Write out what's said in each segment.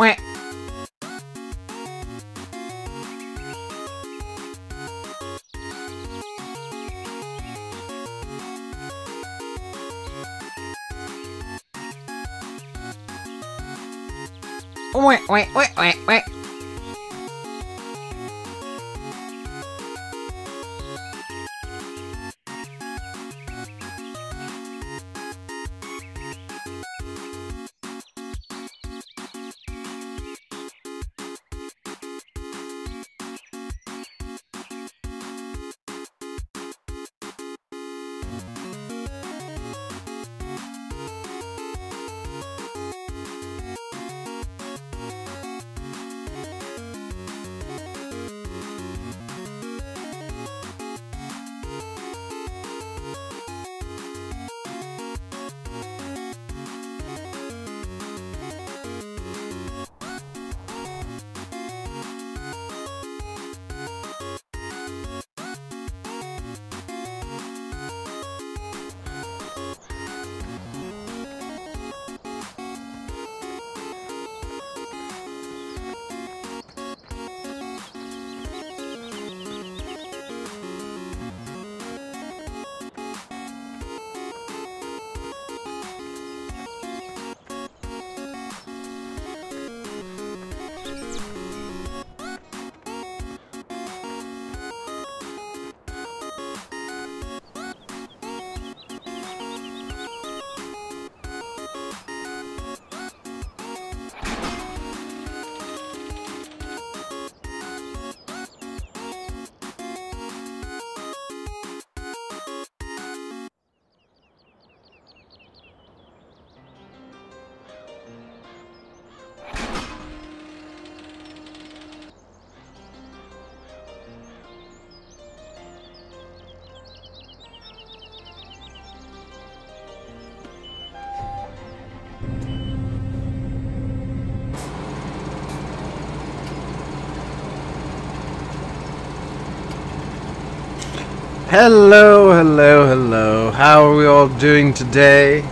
Wah. Wait, wait, wait, wait, wait. Hello, hello, hello. How are we all doing today?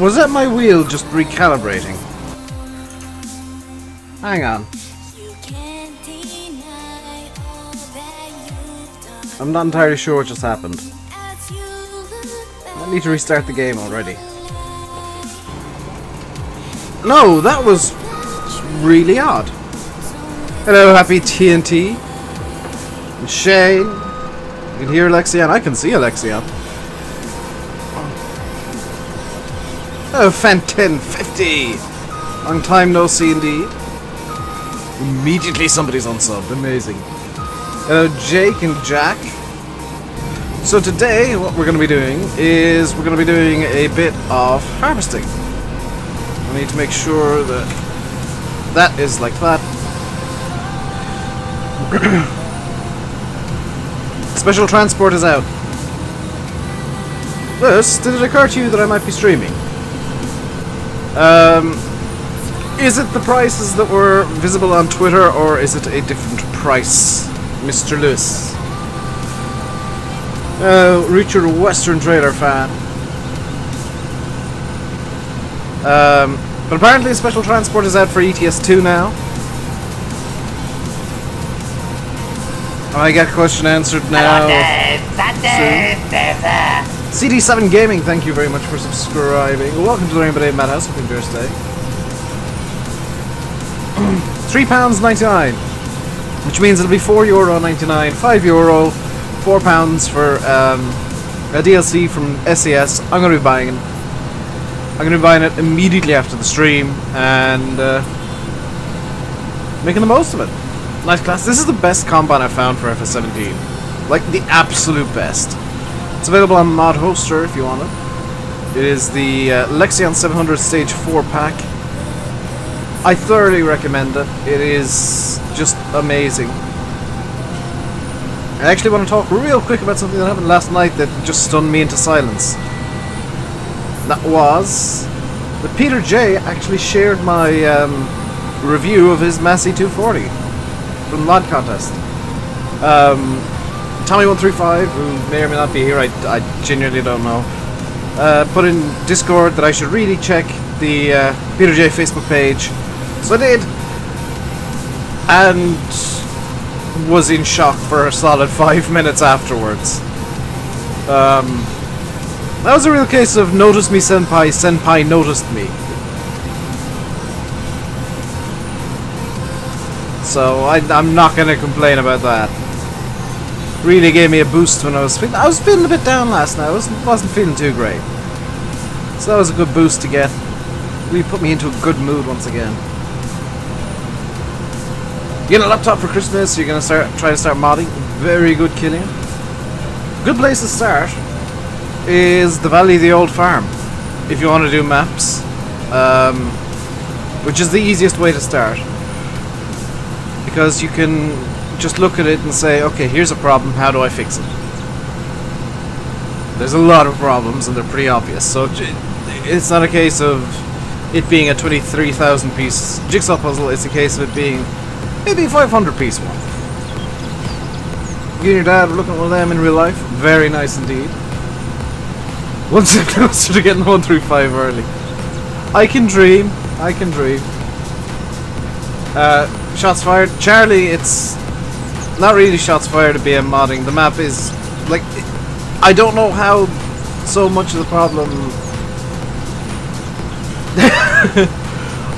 Was that my wheel just recalibrating? Hang on. I'm not entirely sure what just happened. I need to restart the game already. No, that was really odd. Hello, happy TNT. And Shane. You can hear Alexian. I can see Alexian. Oh, Fan1050. Long time no see indeed. Immediately somebody's unsubbed. Amazing. Hello, Jake and Jack. So today, what we're going to be doing is we're going to be doing a bit of harvesting. I need to make sure that that is like that. Special transport is out. This, did it occur to you that I might be streaming? Is it the prices that were visible on Twitter, or is it a different price, Mr. Lewis? Richard Western Trailer fan. But apparently special transport is out for ETS2 now. I get question answered now. CD7 Gaming, thank you very much for subscribing. Welcome to the RainbowDave Madhouse. Hope you enjoy your stay. £3.99, which means it'll be €4.99, €5, £4 for a DLC from SES. I'm going to be buying it. I'm going to be buying it immediately after the stream and making the most of it. Nice class. This is the best combat I've found for FS17. Like, the absolute best. It's available on Mod Hoster if you want it. It is the Lexion 700 Stage 4 pack. I thoroughly recommend it. It is just amazing. I actually want to talk real quick about something that happened last night that just stunned me into silence. That was that Peter J actually shared my review of his Massey 240 from the mod contest. Tommy135, who may or may not be here, I genuinely don't know, put in Discord that I should really check the Peter J Facebook page. So I did, and was in shock for a solid 5 minutes afterwards. That was a real case of notice me senpai, senpai noticed me. So I'm not gonna complain about that. Really gave me a boost when I was feeling a bit down last night. I wasn't feeling too great. So that was a good boost to get. Really put me into a good mood once again. You get a laptop for Christmas, you're gonna try to start modding. Very good, Killian. Good place to start is the Valley of the Old Farm. If you want to do maps, which is the easiest way to start. Because you can just look at it and say, okay, here's a problem, how do I fix it? There's a lot of problems and they're pretty obvious, so it's not a case of it being a 23,000 piece jigsaw puzzle, it's a case of it being maybe a 500 piece one. You and your dad were looking at one of them in real life, very nice indeed. One step closer to getting 1 through 5 early. I can dream, I can dream. Shots fired. Charlie, it's not really shots fired to BM modding. The map is like, I don't know how so much of the problem.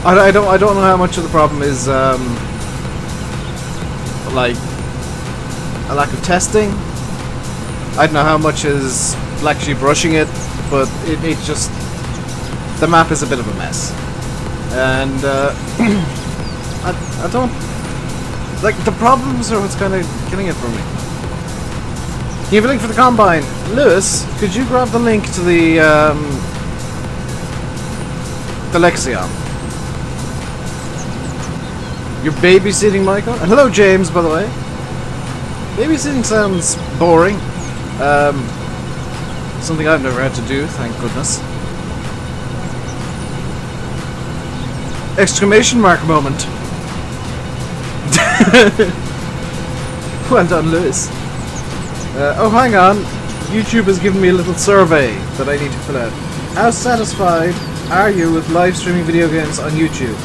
I don't know how much of the problem is like a lack of testing. I don't know how much is actually brushing it, but it's just the map is a bit of a mess, and I don't like the problems are what's kind of killing it for me. Can you have a link for the Combine? Lewis, could you grab the link to the Lexion? You're babysitting, Michael? And hello, James, by the way. Babysitting sounds boring. Something I've never had to do, thank goodness. Exclamation mark moment. Well done, Lewis. Oh, hang on. YouTube has given me a little survey that I need to fill out. How satisfied are you with live streaming video games on YouTube?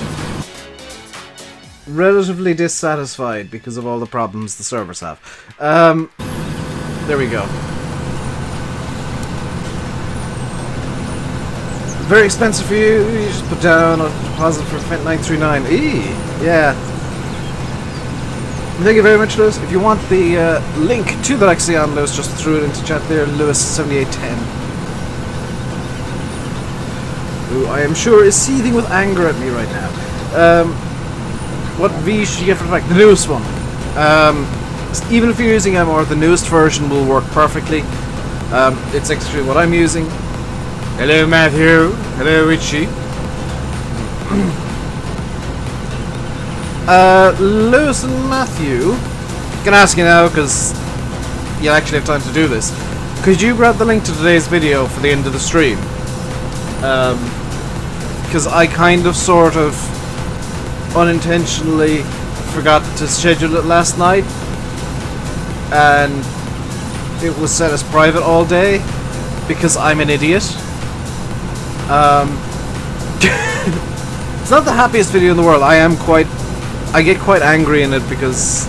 Relatively dissatisfied because of all the problems the servers have. There we go. Very expensive for you. You just put down a deposit for 939. Yeah. Thank you very much, Lewis. If you want the link to the Lexion, Lewis just threw it into chat there. Lewis7810. Who I am sure is seething with anger at me right now. What V should you get for the fact? The newest one. Even if you're using MR, the newest version will work perfectly. It's actually what I'm using. Hello, Matthew. Hello, Richie. Lewis and Matthew, I can ask you now because you'll actually have time to do this. Could you grab the link to today's video for the end of the stream? Because I kind of, sort of, unintentionally forgot to schedule it last night, and it was set as private all day because I'm an idiot. It's not the happiest video in the world. I get quite angry in it because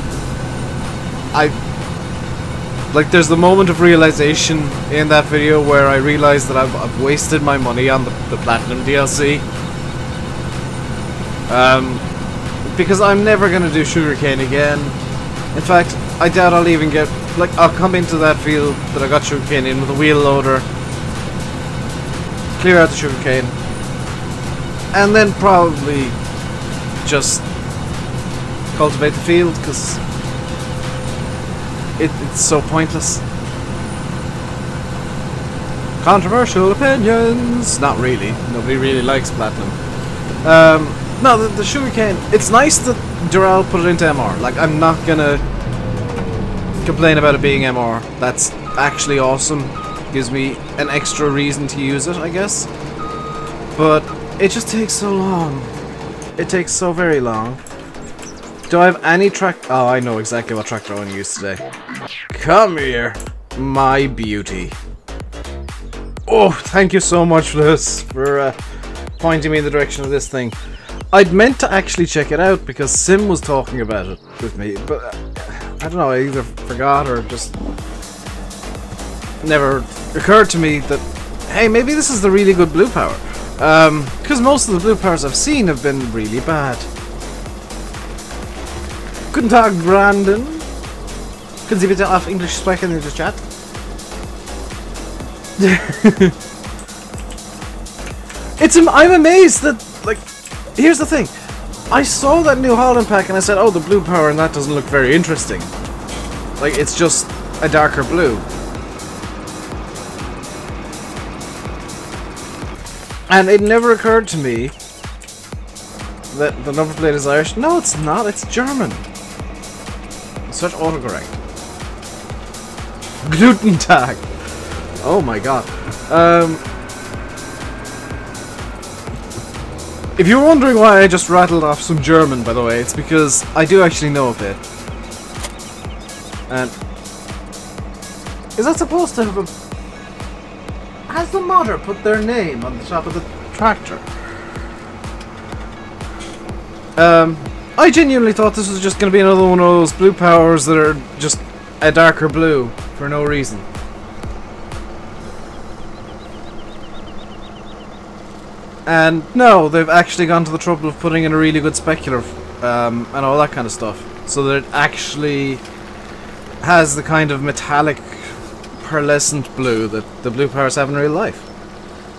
there's the moment of realization in that video where I realize that I've wasted my money on the Platinum DLC. Because I'm never gonna do sugarcane again. In fact, I doubt I'll even get, like, I'll come into that field that I got sugarcane in with a wheel loader, clear out the sugarcane, and then probably just cultivate the field, because it's so pointless. Controversial opinions! Not really. Nobody really likes Platinum. No, the sugarcane, it's nice that Dural put it into MR. Like, I'm not gonna complain about it being MR. That's actually awesome. Gives me an extra reason to use it, I guess. But it just takes so long. It takes so very long. Do I have any track? Oh, I know exactly what tractor I want to use today. Come here, my beauty. Oh, thank you so much, Lewis, for pointing me in the direction of this thing. I'd meant to actually check it out because Sim was talking about it with me, but I don't know, I either forgot or just never occurred to me that, hey, maybe this is the really good blue power. Because most of the blue powers I've seen have been really bad. Guten Tag, Brandon. Können Sie bitte auf Englisch sprechen in der Chat? I'm amazed that, like, here's the thing. I saw that New Holland pack and I said, oh, the blue power and that doesn't look very interesting. Like, it's just a darker blue. And it never occurred to me that the number plate is Irish. No, it's not. It's German. Such autocorrect. Gluten tag. Oh my god. If you're wondering why I just rattled off some German, by the way, it's because I do actually know a bit. And is that supposed to have a... Has the modder put their name on the top of the tractor? I genuinely thought this was just going to be another one of those blue powers that are just a darker blue for no reason. And no, they've actually gone to the trouble of putting in a really good specular and all that kind of stuff, so that it actually has the kind of metallic pearlescent blue that the blue powers have in real life.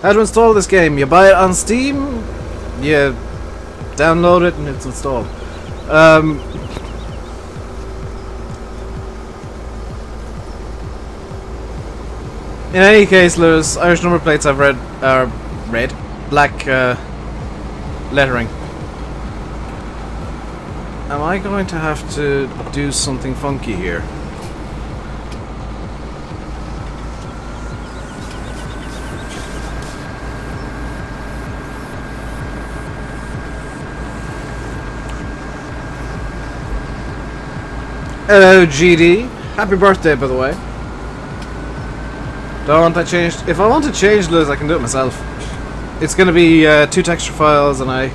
How to install this game? You buy it on Steam, you download it and it's installed. In any case, Lewis, Irish number plates I've read are red, black lettering. Am I going to have to do something funky here? Hello, GD. Happy birthday, by the way. Do I want that changed? If I want to change Liz, I can do it myself. It's going to be 2 texture files, and I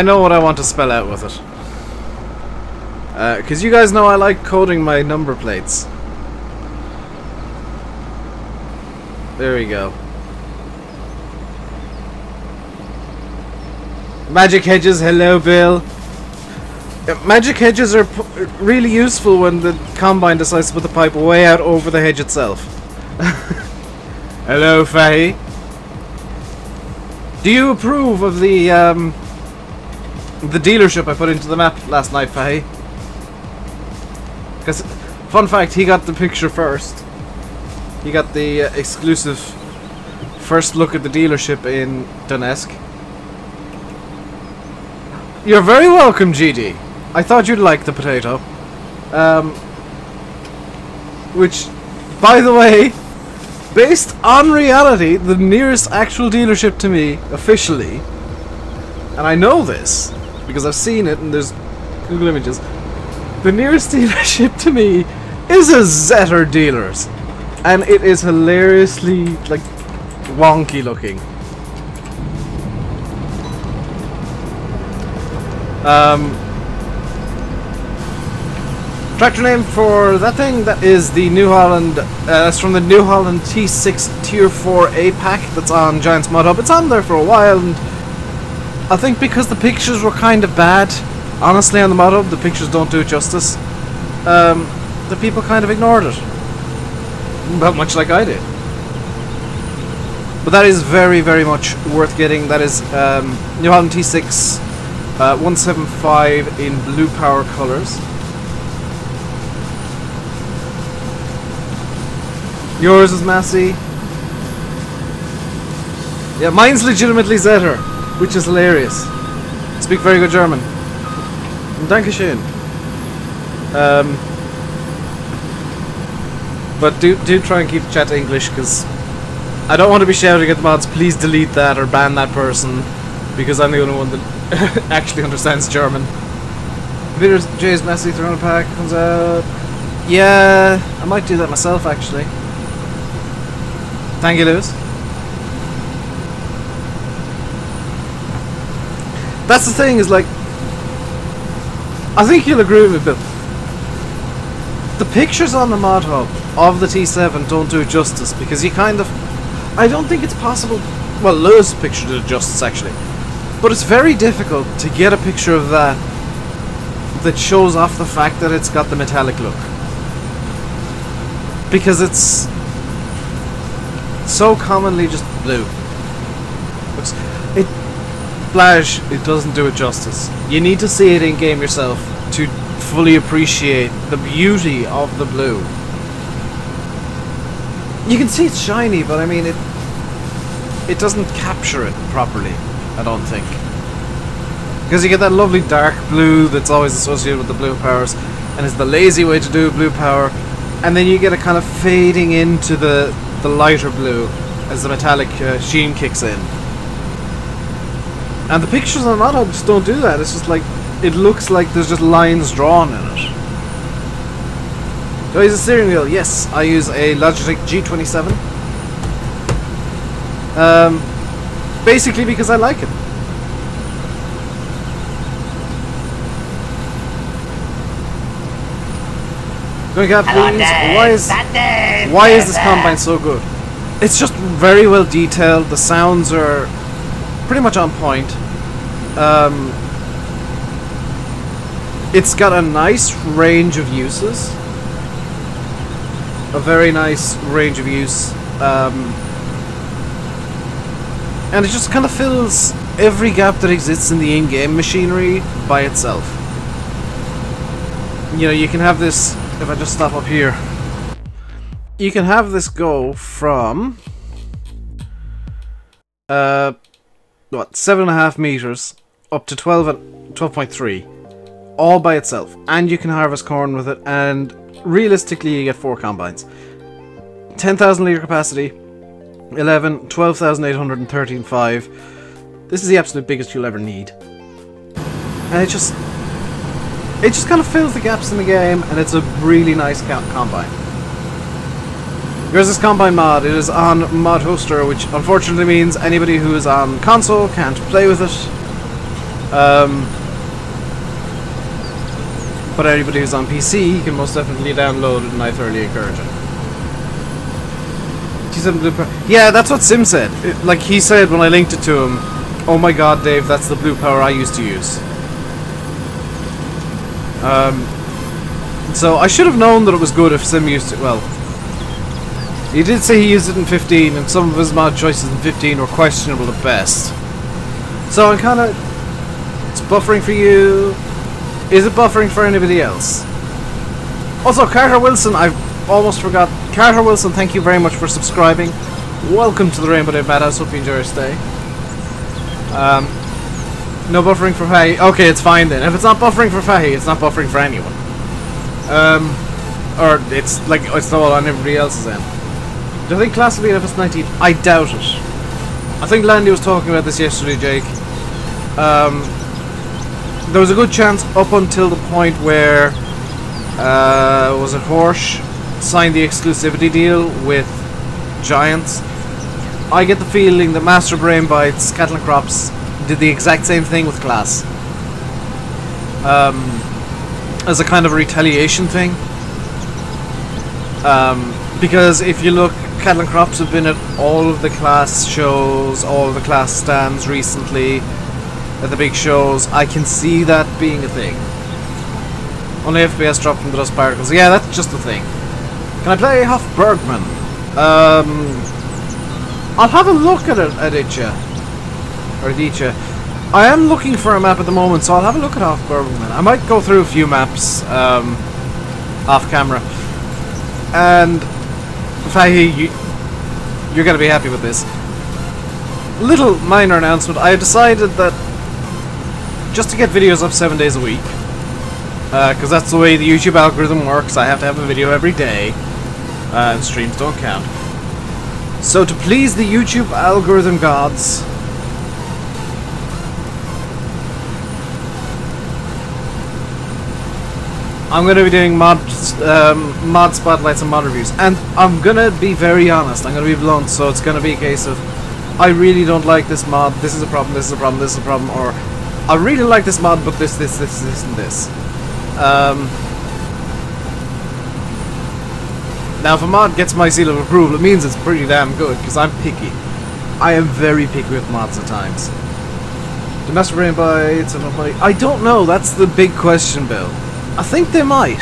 know what I want to spell out with it. Because you guys know I like coding my number plates. There we go. Magic hedges, hello, Bill. Magic hedges are really useful when the combine decides to put the pipe way out over the hedge itself. Hello, Fahy. Do you approve of the dealership I put into the map last night, Fahy? Because, fun fact, he got the picture first. He got the exclusive first look at the dealership in Donetsk. You're very welcome, GD. I thought you'd like the potato. Which, by the way, based on reality, the nearest actual dealership to me, officially, and I know this, because I've seen it and there's Google images, the nearest dealership to me is a Zetter Dealers. And it is hilariously, like, wonky looking. Tractor name for that thing, that is the New Holland, that's from the New Holland T6 Tier 4A pack that's on Giant's Mod Hub. It's on there for a while, and I think because the pictures were kind of bad, honestly, on the Mod Hub, the pictures don't do it justice, the people kind of ignored it. About much like I did. But that is very, very much worth getting. That is New Holland T6 175 in blue power colors. Yours is Massey. Yeah, mine's legitimately Zetter, which is hilarious. Speak very good German. Dankeschön. But do try and keep the chat to English, because I don't want to be shouting at the mods, please delete that or ban that person, because I'm the only one that actually understands German. Computer J's messy throwing a pack comes out. Yeah, I might do that myself actually. Thank you, Lewis. That's the thing, is like, I think you'll agree with me, Bill. The pictures on the mod hub of the T7 don't do it justice, because you kind of, I don't think it's possible. Well, Lewis' picture did it justice actually, but it's very difficult to get a picture of that that shows off the fact that it's got the metallic look, because it's so commonly just blue. Blash, it doesn't do it justice. You need to see it in game yourself to fully appreciate the beauty of the blue. You can see it's shiny, but I mean it doesn't capture it properly, I don't think. Because you get that lovely dark blue that's always associated with the blue powers, and it's the lazy way to do blue power, and then you get a kind of fading into the lighter blue as the metallic sheen kicks in. And the pictures on mod hub just don't do that. It's just like, it looks like there's just lines drawn in it. Do I use a steering wheel? Yes, I use a Logitech G27. Basically because I like it. Going up, please. Why is this combine so good? It's just very well detailed. The sounds are pretty much on point. It's got a nice range of uses. A very nice range of use. And it just kind of fills every gap that exists in the in-game machinery by itself. You know, you can have this, if I just stop up here, you can have this go from what, 7.5 meters up to 12.3, all by itself, and you can harvest corn with it, and realistically you get 4 combines. 10,000 litre capacity, 11, 12,813.5. This is the absolute biggest you'll ever need, and it just kind of fills the gaps in the game, and it's a really nice combine. There's this combine mod. It is on Mod Hoster, which unfortunately means anybody who is on console can't play with it. But anybody who's on PC can most definitely download it, and I thoroughly encourage it. Yeah, that's what Sim said. Like he said when I linked it to him, oh my god, Dave, that's the blue power I used to use. So I should have known that it was good if Sim used it. Well, he did say he used it in 15, and some of his mod choices in 15 were questionable at best. So I'm kind of... It's buffering for you. Is it buffering for anybody else? Also, Carter Wilson, I almost forgot. Carter Wilson, thank you very much for subscribing. Welcome to the RainbowDave Madhouse. Hope you enjoy your stay. No buffering for Fahy. Okay, it's fine then. If it's not buffering for Fahy, it's not buffering for anyone. Or it's like it's all on everybody else's end. Do I think Class will be at FS19? I doubt it. I think Landy was talking about this yesterday, Jake. There was a good chance up until the point where was it Horsch signed the exclusivity deal with Giants. I get the feeling that Master Brain Bites, Cattle and Crops did the exact same thing with Class. As a kind of retaliation thing. Because if you look, Cattle and Crops have been at all of the Class shows, all of the Class stands recently, at the big shows. I can see that being a thing. Only FPS dropped from the dust particles. Yeah, that's just the thing. Can I play Hoff Bergman? I'll have a look at it, Aditya. I am looking for a map at the moment, so I'll have a look at Hoff Bergman. I might go through a few maps off camera. And Fahy, you're going to be happy with this. Little minor announcement. I have decided that just to get videos up 7 days a week, because that's the way the YouTube algorithm works, I have to have a video every day, and streams don't count. So to please the YouTube algorithm gods, I'm going to be doing mod spotlights and mod reviews, and I'm going to be very honest, I'm going to be blunt, so it's going to be a case of I really don't like this mod, this is a problem, this is a problem, this is a problem, or I really like this mod, but this, and this. Now if a mod gets my seal of approval, it means it's pretty damn good, because I'm picky. I am very picky with mods at times. Do Master Brain Bites and money? I don't know, that's the big question, Bill. I think they might.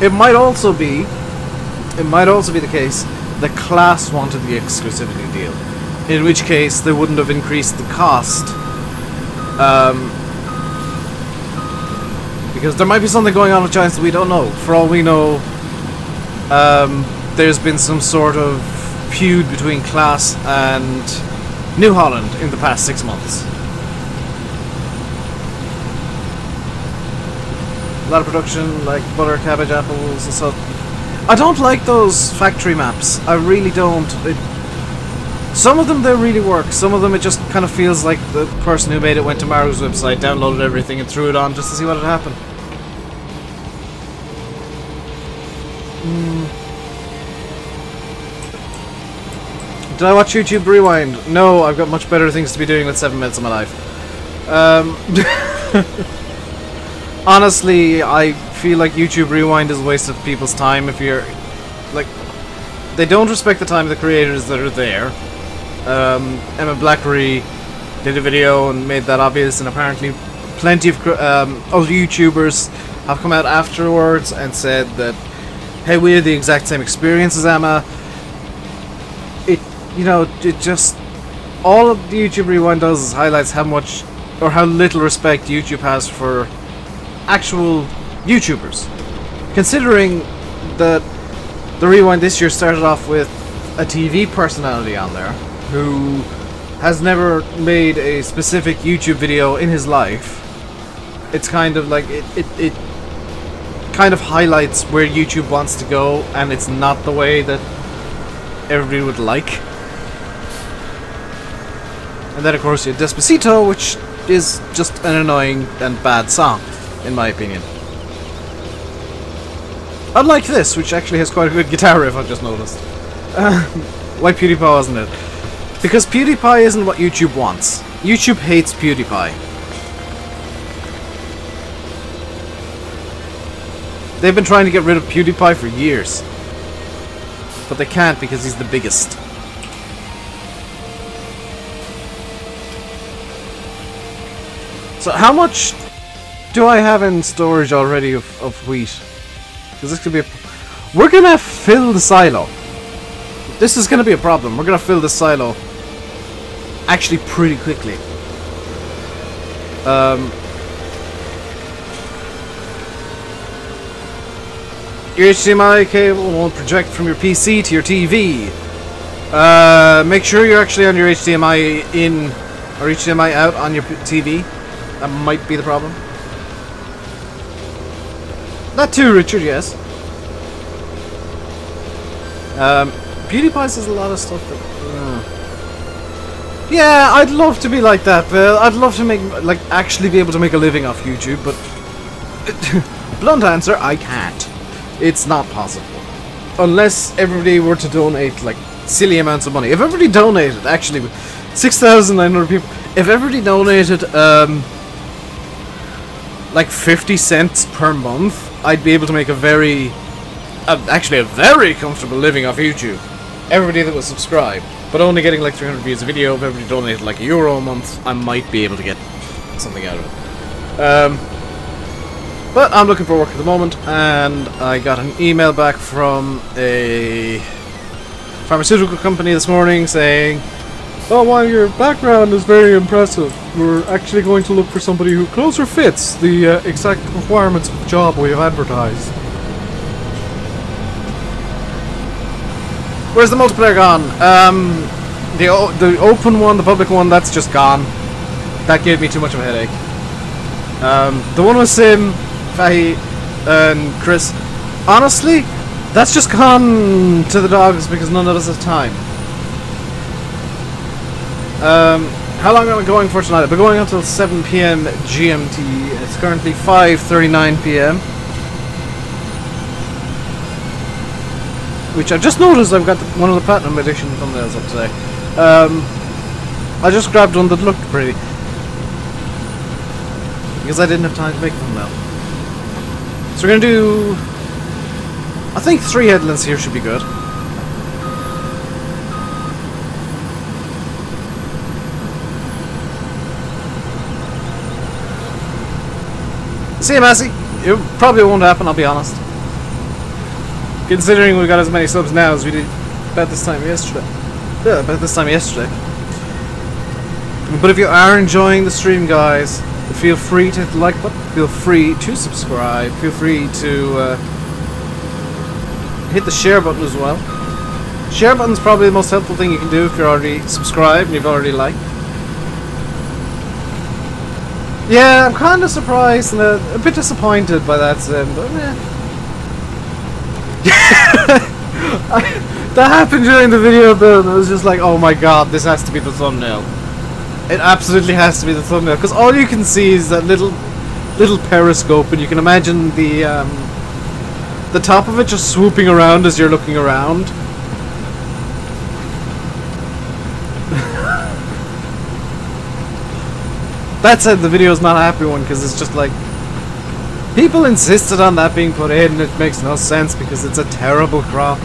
It might also be the case that Class wanted the exclusivity deal, in which case they wouldn't have increased the cost. Because there might be something going on with Giants that we don't know. For all we know, there's been some sort of feud between Class and New Holland in the past 6 months. A lot of production, like butter, cabbage, apples, and stuff. I don't like those factory maps. I really don't. Some of them, they really work. Some of them, it just kind of feels like the person who made it went to Maru's website, downloaded everything, and threw it on just to see what had happened. Did I watch YouTube Rewind? No, I've got much better things to be doing with 7 minutes of my life. Honestly, I feel like YouTube Rewind is a waste of people's time if you're... like, they don't respect the time of the creators that are there. Emma Blackery did a video and made that obvious, and apparently plenty of other YouTubers have come out afterwards and said that, hey, we had the exact same experience as Emma. You know, it just... all of the YouTube Rewind does is highlights how much, or how little respect YouTube has for actual YouTubers. Considering that the Rewind this year started off with a TV personality on there, who has never made a specific YouTube video in his life, it's kind of like, it kind of highlights where YouTube wants to go, and it's not the way that everybody would like. And then of course you have Despacito, which is just an annoying and bad song, in my opinion. Unlike this, which actually has quite a good guitar riff, I've just noticed. Why PewDiePie wasn't it? Because PewDiePie isn't what YouTube wants. YouTube hates PewDiePie. They've been trying to get rid of PewDiePie for years. But they can't because he's the biggest. So how much do I have in storage already of wheat? Because this could be a... we're gonna fill the silo. This is gonna be a problem. We're gonna fill the silo actually pretty quickly. Your HDMI cable won't project from your PC to your TV. Make sure you're actually on your HDMI in or HDMI out on your TV. That might be the problem. Not too, Richard, yes. PewDiePie says a lot of stuff that... yeah, I'd love to be like that, Bill. I'd love to make, like, actually be able to make a living off YouTube, but... blunt answer, I can't. It's not possible. Unless everybody were to donate, like, silly amounts of money. If everybody donated, actually, 6,900 people... if everybody donated, like 50 cents per month, I'd be able to make a very... actually a very comfortable living off YouTube. Everybody that was subscribed. But only getting like 300 views a video. If everybody donated like €1 a month, I might be able to get something out of it. But I'm looking for work at the moment, and I got an email back from a pharmaceutical company this morning saying, oh, while your background is very impressive, we're actually going to look for somebody who closer fits the exact requirements of the job we have advertised. Where's the multiplayer gone? The open one, the public one, that's just gone. That gave me too much of a headache. The one with Sim, Fahi, and Chris, honestly, that's just gone to the dogs because none of us have time. How long am I going for tonight? I've been going until 7 PM GMT. It's currently 5:39 PM. Which I've just noticed I've got one of the Platinum Edition thumbnails up today. I just grabbed one that looked pretty. Because I didn't have time to make a thumbnail. So we're going to do... I think 3 headlands here should be good. See you, Massey. It probably won't happen, I'll be honest. Considering we got as many subs now as we did about this time yesterday. Yeah, about this time yesterday. But if you are enjoying the stream, guys, feel free to hit the like button, feel free to subscribe, feel free to hit the share button as well. Share button's probably the most helpful thing you can do if you're already subscribed and you've already liked. Yeah, I'm kind of surprised and a bit disappointed by that, but that happened during the video build and I was just like, oh my god, this has to be the thumbnail. It absolutely has to be the thumbnail, because all you can see is that little periscope, and you can imagine the top of it just swooping around as you're looking around. That said, the video's not a happy one, because it's just like... People insisted on that being put in, and it makes no sense, because it's a terrible crop.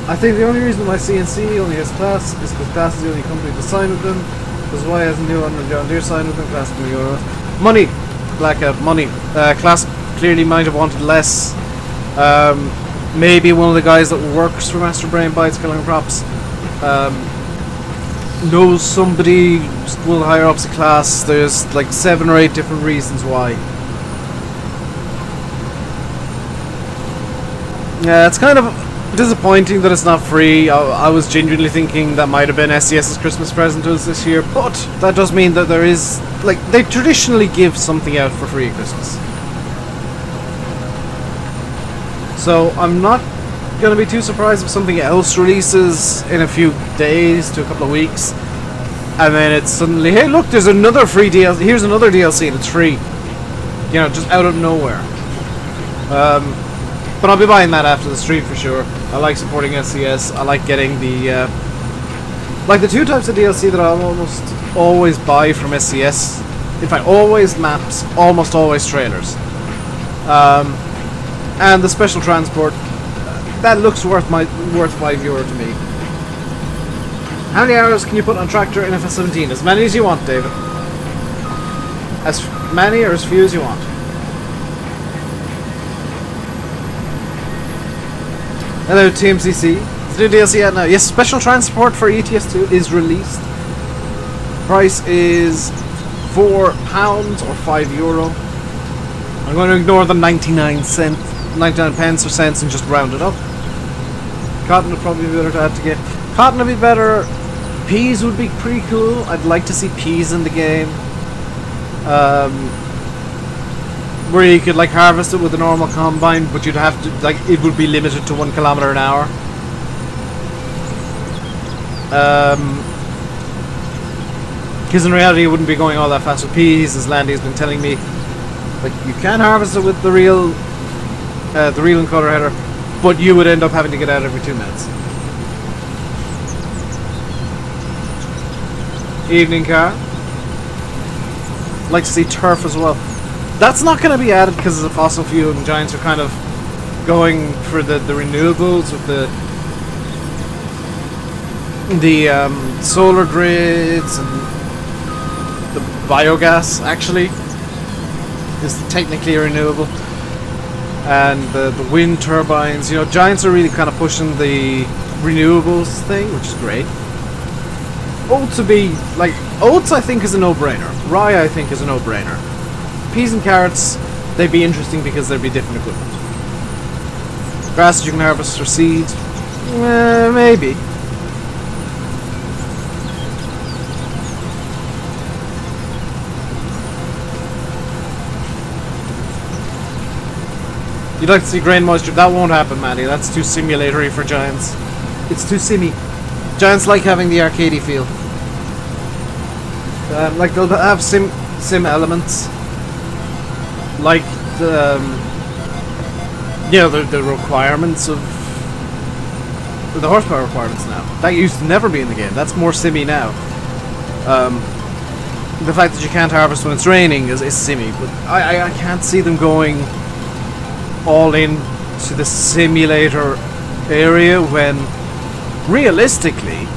I think the only reason why CNC only has Class is because Class is the only company to sign with them. Because Y has a new one, John Deere signed with them, Class is €2. Money! Blackout, money. Class clearly might have wanted less. Maybe one of the guys that works for Master Brain Bites Killing Props knows somebody will hire up to Class. There's like 7 or 8 different reasons why. Yeah, it's kind of disappointing that it's not free. I was genuinely thinking that might have been SCS's Christmas present to us this year, but that does mean that there is, like, they traditionally give something out for free at Christmas. So I'm not going to be too surprised if something else releases in a few days to a couple of weeks, and then it's suddenly, hey look, there's another free DLC, here's another DLC and it's free. You know, just out of nowhere. But I'll be buying that after the stream for sure. I like supporting SCS. I like getting the like the 2 types of DLC that I'll almost always buy from SCS. In fact, always maps, almost always trailers. And the special transport, that looks worth €5 to me. How many hours can you put on tractor in FS17? As many as you want, David. As many or as few as you want. Hello, TMCC. Is the new DLC out now? Yes, special transport for ETS2 is released. Price is £4 or €5. I'm going to ignore the 99 pence or cents and just round it up. Cotton would probably be better to add to get. Cotton would be better. Peas would be pretty cool. I'd like to see peas in the game. Where you could like harvest it with a normal combine, but you'd have to, like, it would be limited to 1 kilometer an hour. Because in reality it wouldn't be going all that fast with peas, as Landy's been telling me. Like, you can harvest it with the reel and cutter header, but you would end up having to get out every 2 minutes. Evening car. Like to see turf as well. That's not going to be added because it's a fossil fuel, and Giants are kind of going for the renewables with the solar grids, and the biogas actually is technically renewable, and the wind turbines. You know, Giants are really kind of pushing the renewables thing, which is great. Oats would be like, oats I think is a no-brainer. Rye I think is a no-brainer. Peas and carrots, they'd be interesting because there'd be different equipment. Grasses you can harvest for seeds, maybe. You'd like to see grain moisture? That won't happen, Matty. That's too simulatory for Giants. It's too simmy. Giants like having the arcadey feel. Like they'll have sim elements, like the the requirements of the horsepower requirements now. That used to never be in the game. That's more simmy now. The fact that you can't harvest when it's raining is simmy, but I can't see them going all in to the simulator area when realistically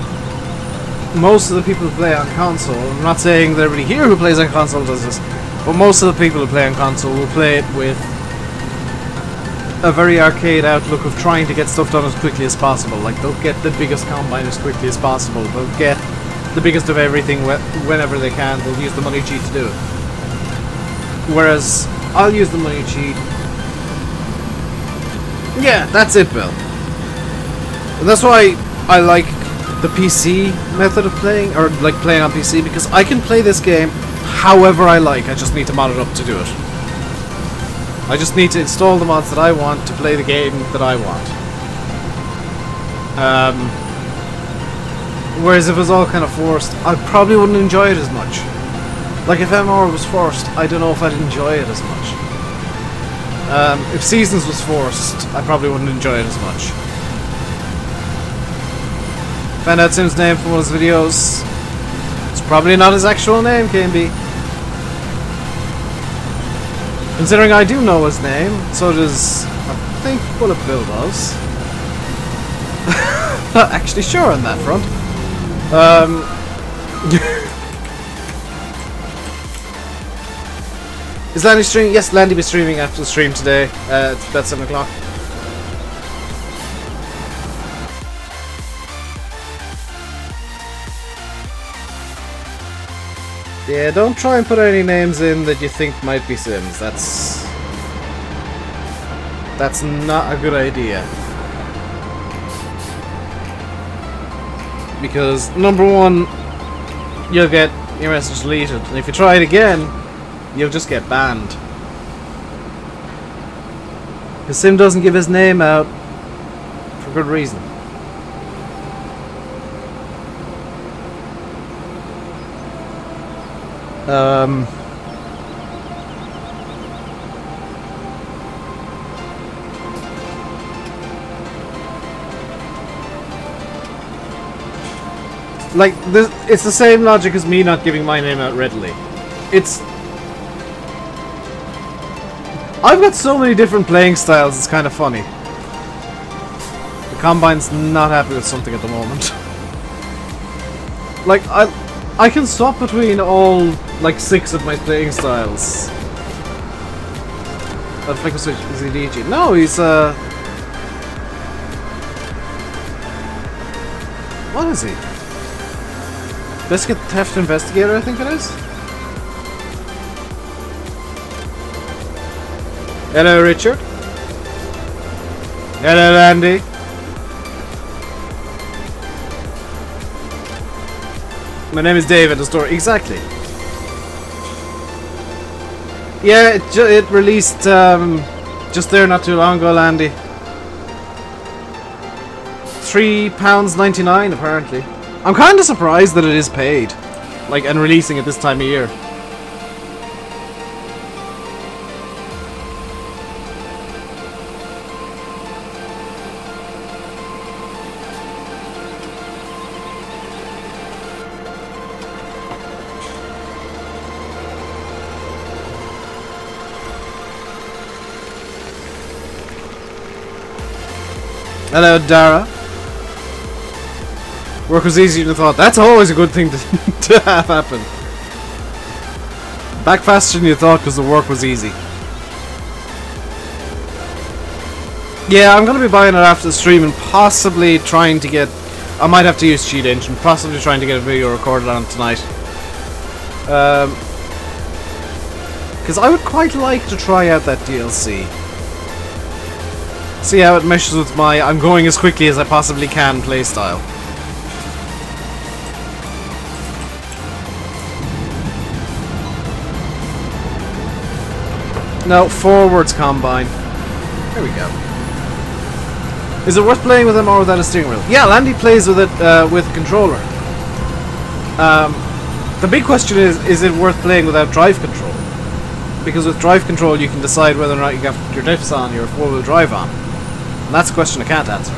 most of the people who play on console, I'm not saying that everybody here who plays on console does this, but most of the people who play on console will play it with a very arcade outlook of trying to get stuff done as quickly as possible. Like, they'll get the biggest combine as quickly as possible, they'll get the biggest of everything whenever they can, they'll use the money cheat to do it. Whereas, I'll use the money cheat. Yeah, that's it, Bill. And that's why I like the PC method of playing, or like playing on PC, because I can play this game however I like. I just need to mod it up to do it. I just need to install the mods that I want to play the game that I want. Whereas if it was all kind of forced, I probably wouldn't enjoy it as much. Like if MR was forced, I don't know if I'd enjoy it as much. If Seasons was forced, I probably wouldn't enjoy it as much. Found out Sim's name from one of his videos. It's probably not his actual name, KMB. Considering I do know his name, so does, I think, Bulletbill does. Not actually sure on that front. Is Landy streaming? Yes, Landy will be streaming after the stream today. It's about 7 o'clock. Yeah, don't try and put any names in that you think might be Sims. That's not a good idea. Because, number one, you'll get your message deleted. And if you try it again, you'll just get banned. Because Sim doesn't give his name out for good reason. Like, this, it's the same logic as me not giving my name out readily. I've got so many different playing styles, it's kind of funny. The Combine's not happy with something at the moment. Like, I can swap between all, like, 6 of my playing styles. I'll flick a switch. Is he DG? No, he's, what is he? Biscuit Theft Investigator, I think it is? Hello, Richard. Hello, Andy. My name is David, the story. Exactly. Yeah, it released just there not too long ago, Andy. £3.99 apparently. I'm kind of surprised that it is paid, like, and releasing at this time of year. Hello, Dara. Work was easier than thought. That's always a good thing to have happen. Back faster than you thought because the work was easy. Yeah, I'm going to be buying it after the stream and possibly trying to get... I might have to use Cheat Engine. Possibly trying to get a video recorded on tonight. Because I would quite like to try out that DLC. See how it meshes with my I'm going as quickly as I possibly can playstyle. No, forwards Combine. There we go. Is it worth playing with them or without a steering wheel? Yeah, Landy plays with it with a controller. The big question is it worth playing without drive control? Because with drive control you can decide whether or not you got your diffs on, your four-wheel drive on. And that's a question I can't answer.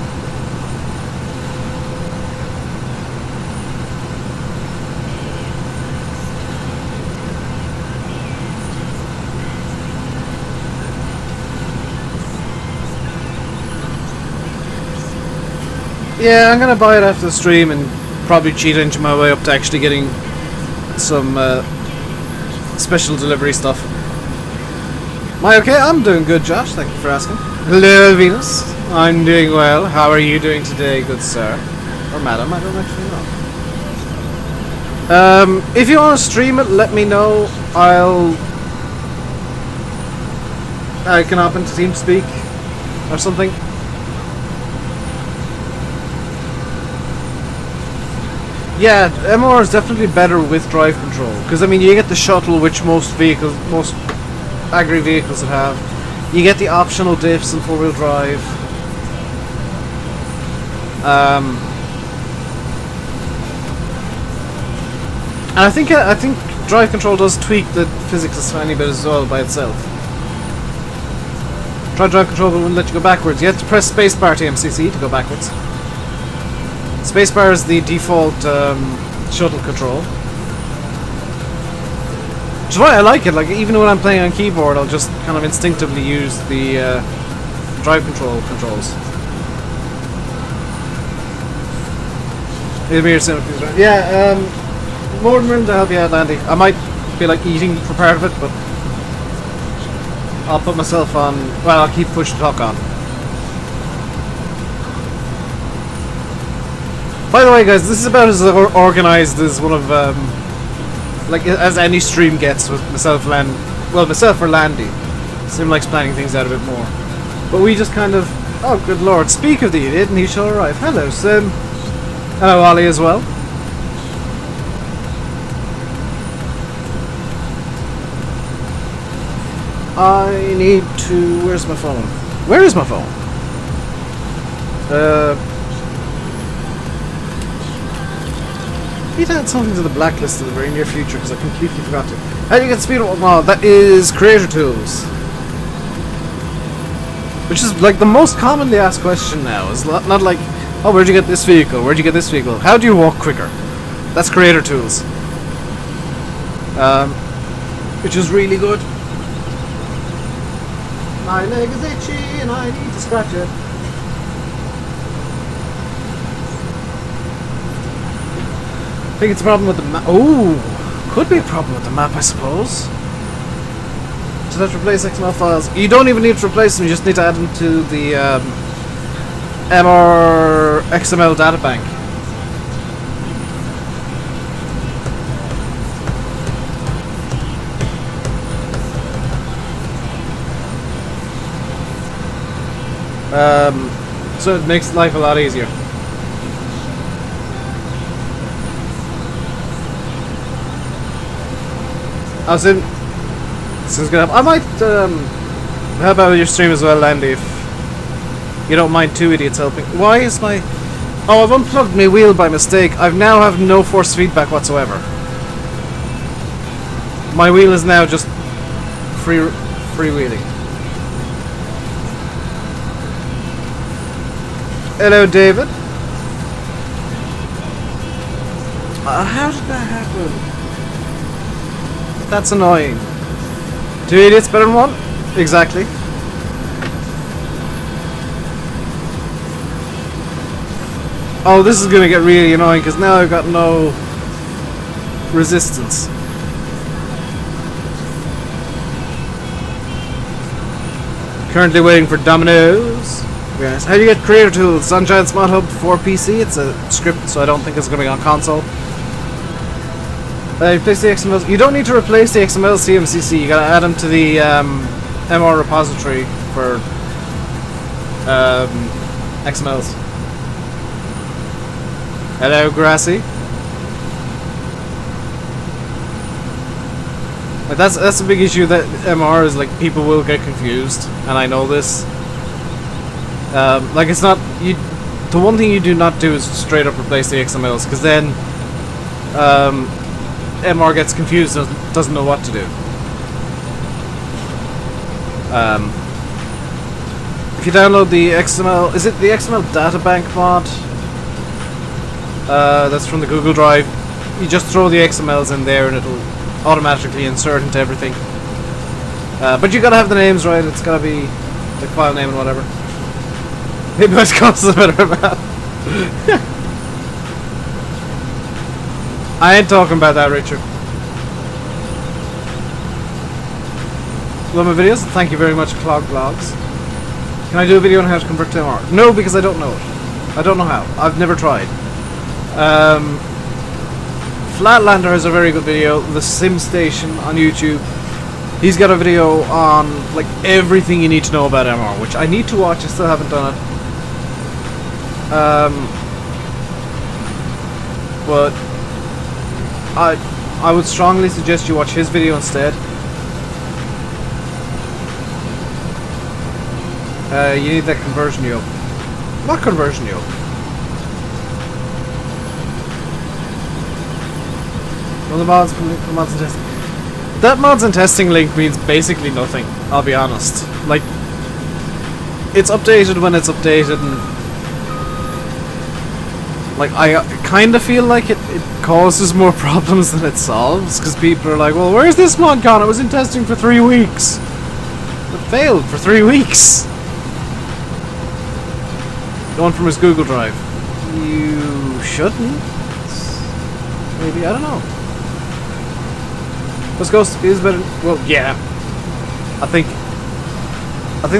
Yeah, I'm gonna buy it after the stream and probably cheat into my way up to actually getting some special delivery stuff. Am I okay? I'm doing good, Josh. Thank you for asking. Hello, Venus. I'm doing well. How are you doing today, good sir? Or madam, I don't actually know. If you want to stream it, let me know. I can hop into TeamSpeak or something. Yeah, MR is definitely better with drive control, because I mean you get the shuttle, which most agri vehicles would have. You get the optional diffs and four-wheel drive. And I think drive control does tweak the physics a tiny bit as well by itself. Try drive control, but it wouldn't let you go backwards. You have to press spacebar to MCC to go backwards. Spacebar is the default shuttle control. Which is why I like it. Like, even when I'm playing on keyboard, I'll just kind of instinctively use the drive controls. Yeah, more than willing to help you out, Andy. I might be like eating for part of it, but I'll put myself on. Well, I'll keep push to talk on. By the way, guys, this is about as organised as one of, like, as any stream gets with myself, myself or Landy. Sim likes planning things out a bit more. But we just kind of, oh, good lord, speak of the idiot and he shall arrive. Hello, Sim. Hello, Ollie, as well. I need to, where's my phone? Where is my phone? Need to add something to the blacklist in the very near future because I completely forgot to. How do you get speed? Oh, that is Creator Tools. Which is like the most commonly asked question now. It's not like, oh, where'd you get this vehicle? Where'd you get this vehicle? How do you walk quicker? That's Creator Tools. Which is really good. My leg is itchy and I need to scratch it. I think it's a problem with the map. Oh, could be a problem with the map, I suppose. Just have to replace XML files. You don't even need to replace them, you just need to add them to the MR XML data bank. So it makes life a lot easier. I was in. This is gonna. I might help out with your stream as well, Landy, if you don't mind two idiots helping. Why is my? Oh, I've unplugged my wheel by mistake. I now have no force feedback whatsoever. My wheel is now just freewheeling. Hello, David. How did that happen? That's annoying. Two idiots better than one? Exactly. Oh, this is gonna get really annoying because now I've got no resistance. Currently waiting for Domino's. Yes. How do you get Creator Tools? Sunshine Smart Hub for PC. It's a script, so I don't think it's going to be on console. Replace the XMLs. You don't need to replace the XML CMCC. You got to add them to the MR repository for XMLs. Hello, Grassy. Like that's a big issue that MR is like people will get confused, and I know this. Like, it's not... The one thing you do not do is straight up replace the XMLs, because then MR gets confused and doesn't know what to do. If you download the XML... Is it the XML Databank mod? That's from the Google Drive. You just throw the XMLs in there and it'll automatically insert into everything. But you gotta have the names right. It's gotta be the file name and whatever. Maybe West Coast is a better map. I ain't talking about that, Richard. Love my videos? Thank you very much, Clog Vlogs. Can I do a video on how to convert to MR? No, because I don't know it. I don't know how. I've never tried. Flatlander has a very good video. The Sim Station on YouTube. He's got a video on like everything you need to know about MR, which I need to watch. I still haven't done it. But I would strongly suggest you watch his video instead. You need that conversion yoke. What conversion yoke? Well, the mods and testing. That mods and testing link means basically nothing, I'll be honest. Like, it's updated when it's updated, and like, I kinda feel like it causes more problems than it solves, because people are like, well, where's this mod gone? It was in testing for 3 weeks. It failed for 3 weeks. Going from his Google Drive. You shouldn't. Maybe, I don't know. West Coast is better. Well, yeah. I think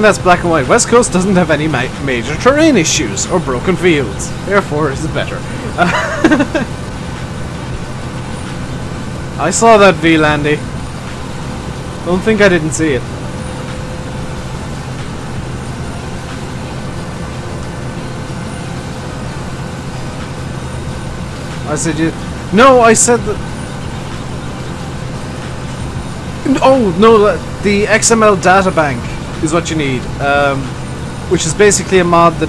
that's black and white. West Coast doesn't have any major terrain issues or broken fields. Therefore, it's better. I saw that V, Landy. Don't think I didn't see it. I said you... No, I said that... Oh, no, the XML Databank is what you need. Which is basically a mod that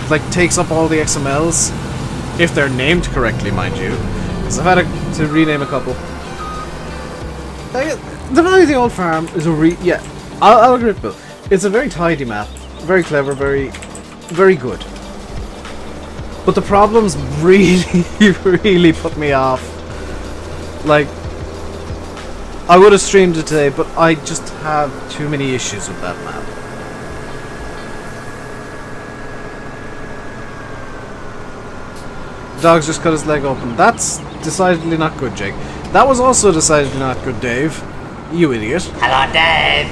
like takes up all the XMLs. If they're named correctly, mind you. Because I've had to rename a couple. The Valley of the Old Farm is a yeah, I'll agree with Bill. It's a very tidy map. Very clever, very good. But the problems really, really put me off. Like, I would have streamed it today, but I just have too many issues with that map. The dog's just cut his leg open. That's decidedly not good, Jake. That was also decidedly not good, Dave. You idiot. Hello, Dave.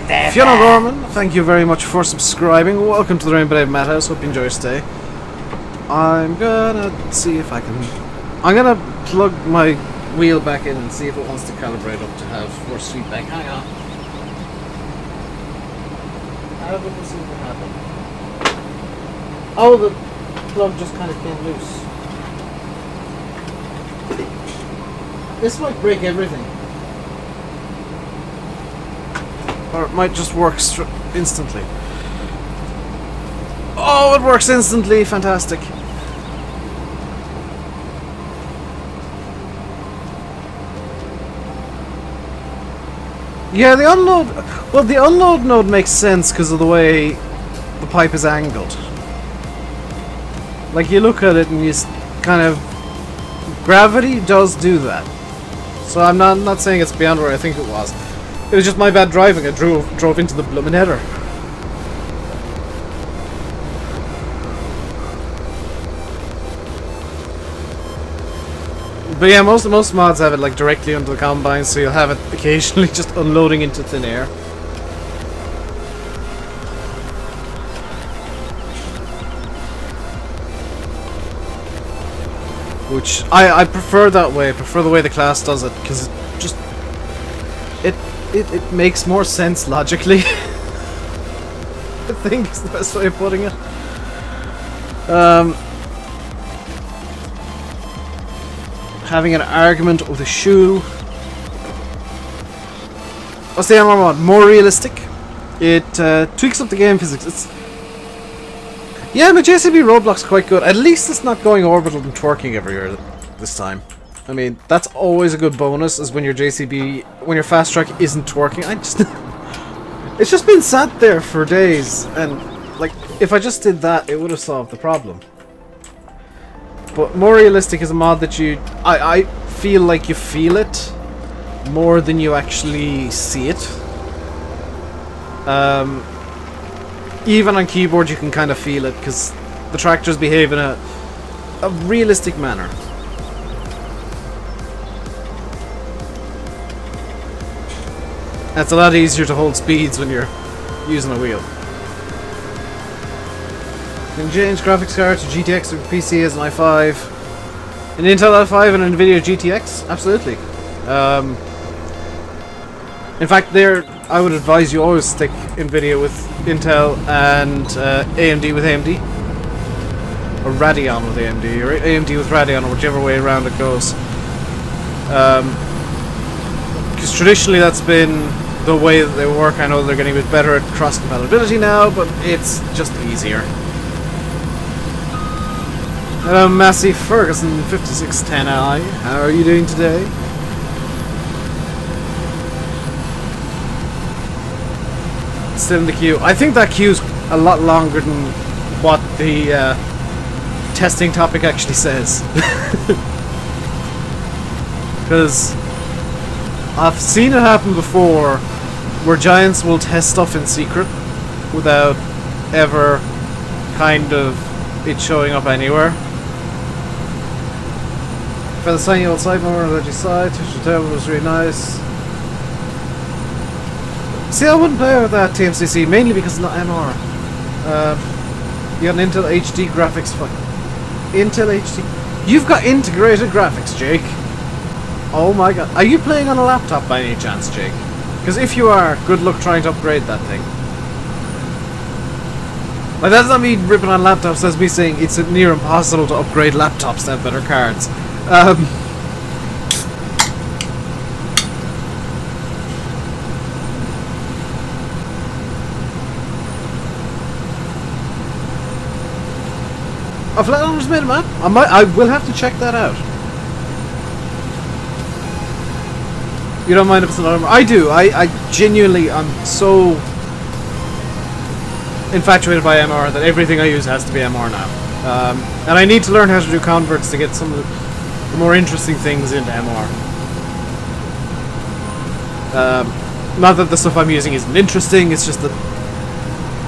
Dave. Fiona Gorman, thank you very much for subscribing. Welcome to the RainbowDave Madhouse. Hope you enjoy your stay. I'm gonna see if I can... I'm gonna plug my wheel back in and see if it wants to calibrate up to have force feedback. Hang on. How did this even happen? Oh, the plug just kind of came loose. This might break everything. Or it might just work instantly. Oh, it works instantly! Fantastic. Yeah, the unload... Well, the unload node makes sense because of the way the pipe is angled. Like, you look at it and you kind of... Gravity does do that. So I'm not saying it's beyond where I think it was. It was just my bad driving. I drove into the bloomin' header. But yeah, most mods have it like directly under the combine, so you'll have it occasionally just unloading into thin air. Which I prefer that way. I prefer the way the class does it, because it just it makes more sense logically. I think is the best way of putting it. Having an argument with a shoe. What's the MR mod? More realistic. It tweaks up the game physics. Yeah, my JCB roadblock's quite good. At least it's not going orbital and twerking everywhere this time. I mean, that's always a good bonus, is when your JCB, when your fast track isn't twerking. It's just been sat there for days, and like, if I just did that, it would have solved the problem. But more realistic is a mod that I feel like you feel it more than you actually see it. Even on keyboard you can kind of feel it, because the tractors behave in a realistic manner. And it's a lot easier to hold speeds when you're using a wheel. You can change graphics card to GTX or PC as an i5. An Intel i5 and an NVIDIA GTX? Absolutely. In fact, I would advise you always stick NVIDIA with Intel and AMD with AMD. Or Radeon with AMD, or AMD with Radeon, or whichever way around it goes. Because traditionally that's been the way that they work. I know they're getting a bit better at cross-compatibility now, but it's just easier. Hello, Massey Ferguson 5610i. How are you doing today? Still in the queue. I think that queue's a lot longer than what the testing topic actually says. Because I've seen it happen before, where giants will test stuff in secret without ever kind of it showing up anywhere. For the tiny old side mower on the edgy side, Tissue Table was really nice. See, I wouldn't play with that TMCC, mainly because it's not MR. You got an Intel HD graphics. Intel HD. You've got integrated graphics, Jake. Oh my god. Are you playing on a laptop by any chance, Jake? Because if you are, good luck trying to upgrade that thing. Like, that's not me ripping on laptops, that's me saying it's near impossible to upgrade laptops to have better cards. Oh, Flatliners made a map? I will have to check that out. You don't mind if it's another map? I do. I genuinely, I'm so infatuated by MR that everything I use has to be MR now. And I need to learn how to do converts to get some of the more interesting things into MR. Not that the stuff I'm using isn't interesting, it's just that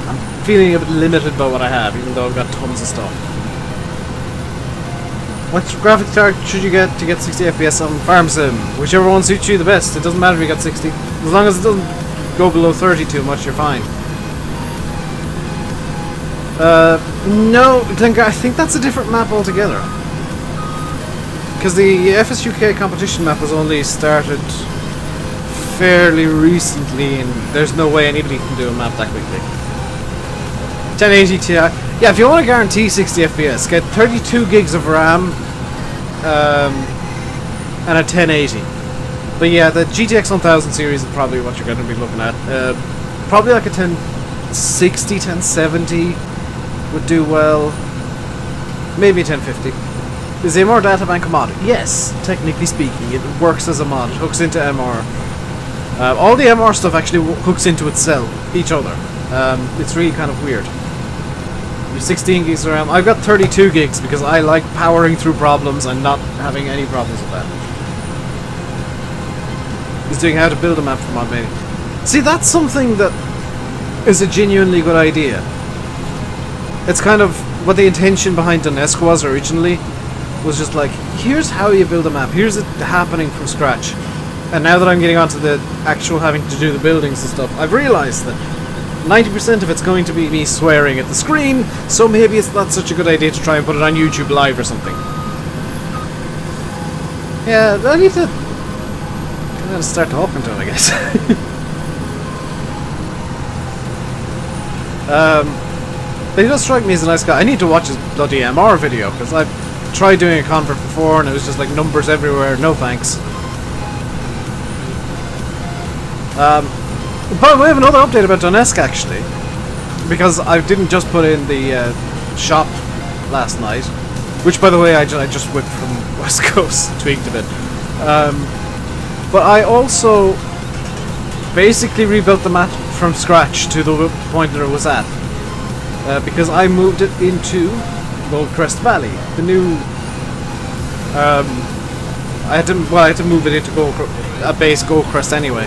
I'm feeling a bit limited by what I have, even though I've got tons of stuff. What graphics card should you get to get 60 FPS on Farm Sim? Whichever one suits you the best. It doesn't matter if you got 60. As long as it doesn't go below 30 too much, you're fine. No, I think that's a different map altogether. Because the FSUK competition map was only started fairly recently, and there's no way anybody can do a map that quickly. 1080 Ti. Yeah, if you want to guarantee 60 FPS, get 32 gigs of RAM and a 1080. But yeah, the GTX 1000 series is probably what you're going to be looking at. Probably like a 1060, 1070 would do well. Maybe a 1050. Is MR databank a mod? Yes, technically speaking, it works as a mod. It hooks into MR. All the MR stuff actually hooks into itself, each other. It's really kind of weird. 16 gigs of RAM. I've got 32 gigs because I like powering through problems and not having any problems with that. He's doing how to build a map for ModMania. See, that's something that is a genuinely good idea. It's kind of what the intention behind Donetsk was originally. Was just like, here's how you build a map. Here's it happening from scratch. And now that I'm getting onto the actual having to do the buildings and stuff, I've realized that 90% of it's going to be me swearing at the screen, so maybe it's not such a good idea to try and put it on YouTube Live or something. Yeah, I need to kind of start talking to him, I guess. But he does strike me as a nice guy. I need to watch his bloody MR video, because I've tried doing a convert before and it was just like numbers everywhere, no thanks. But we have another update about Donetsk actually, because I didn't just put in the shop last night, which, by the way, I just whipped from West Coast, tweaked a bit. But I also basically rebuilt the map from scratch to the point that it was at, because I moved it into Goldcrest Valley, the new. I had to move it into a base Goldcrest anyway,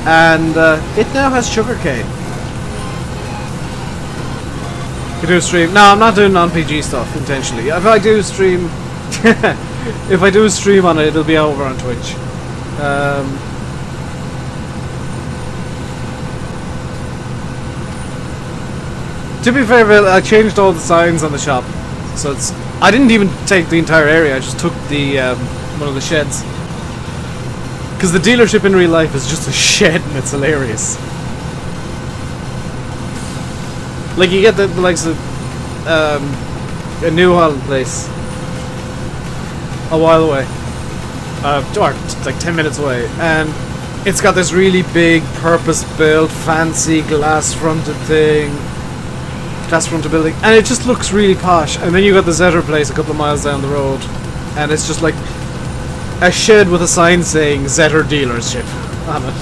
and it now has sugarcane. Could do a stream. No, I'm not doing non-PG stuff intentionally. If I do stream, if I do a stream on it, it'll be over on Twitch. To be fair, I changed all the signs on the shop, so it's. I didn't even take the entire area. I just took the one of the sheds, because the dealership in real life is just a shed, and it's hilarious. Like, you get the likes of a New Holland place a while away, or like 10 minutes away, and it's got this really big, purpose-built, fancy glass-fronted building, and it just looks really posh. And then you got the Zetter place a couple of miles down the road, and it's just like a shed with a sign saying Zetter dealership on it.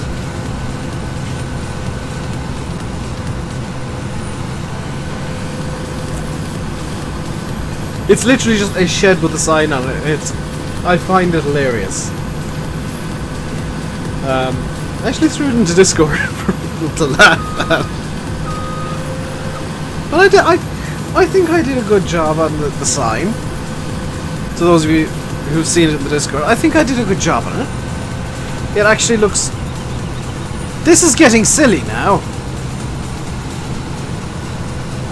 It's literally just a shed with a sign on it. I find it hilarious. I actually threw it into Discord for people to laugh at. But I think I did a good job on the sign. To those of you who've seen it in the Discord, I think I did a good job on it. It actually looks... This is getting silly now.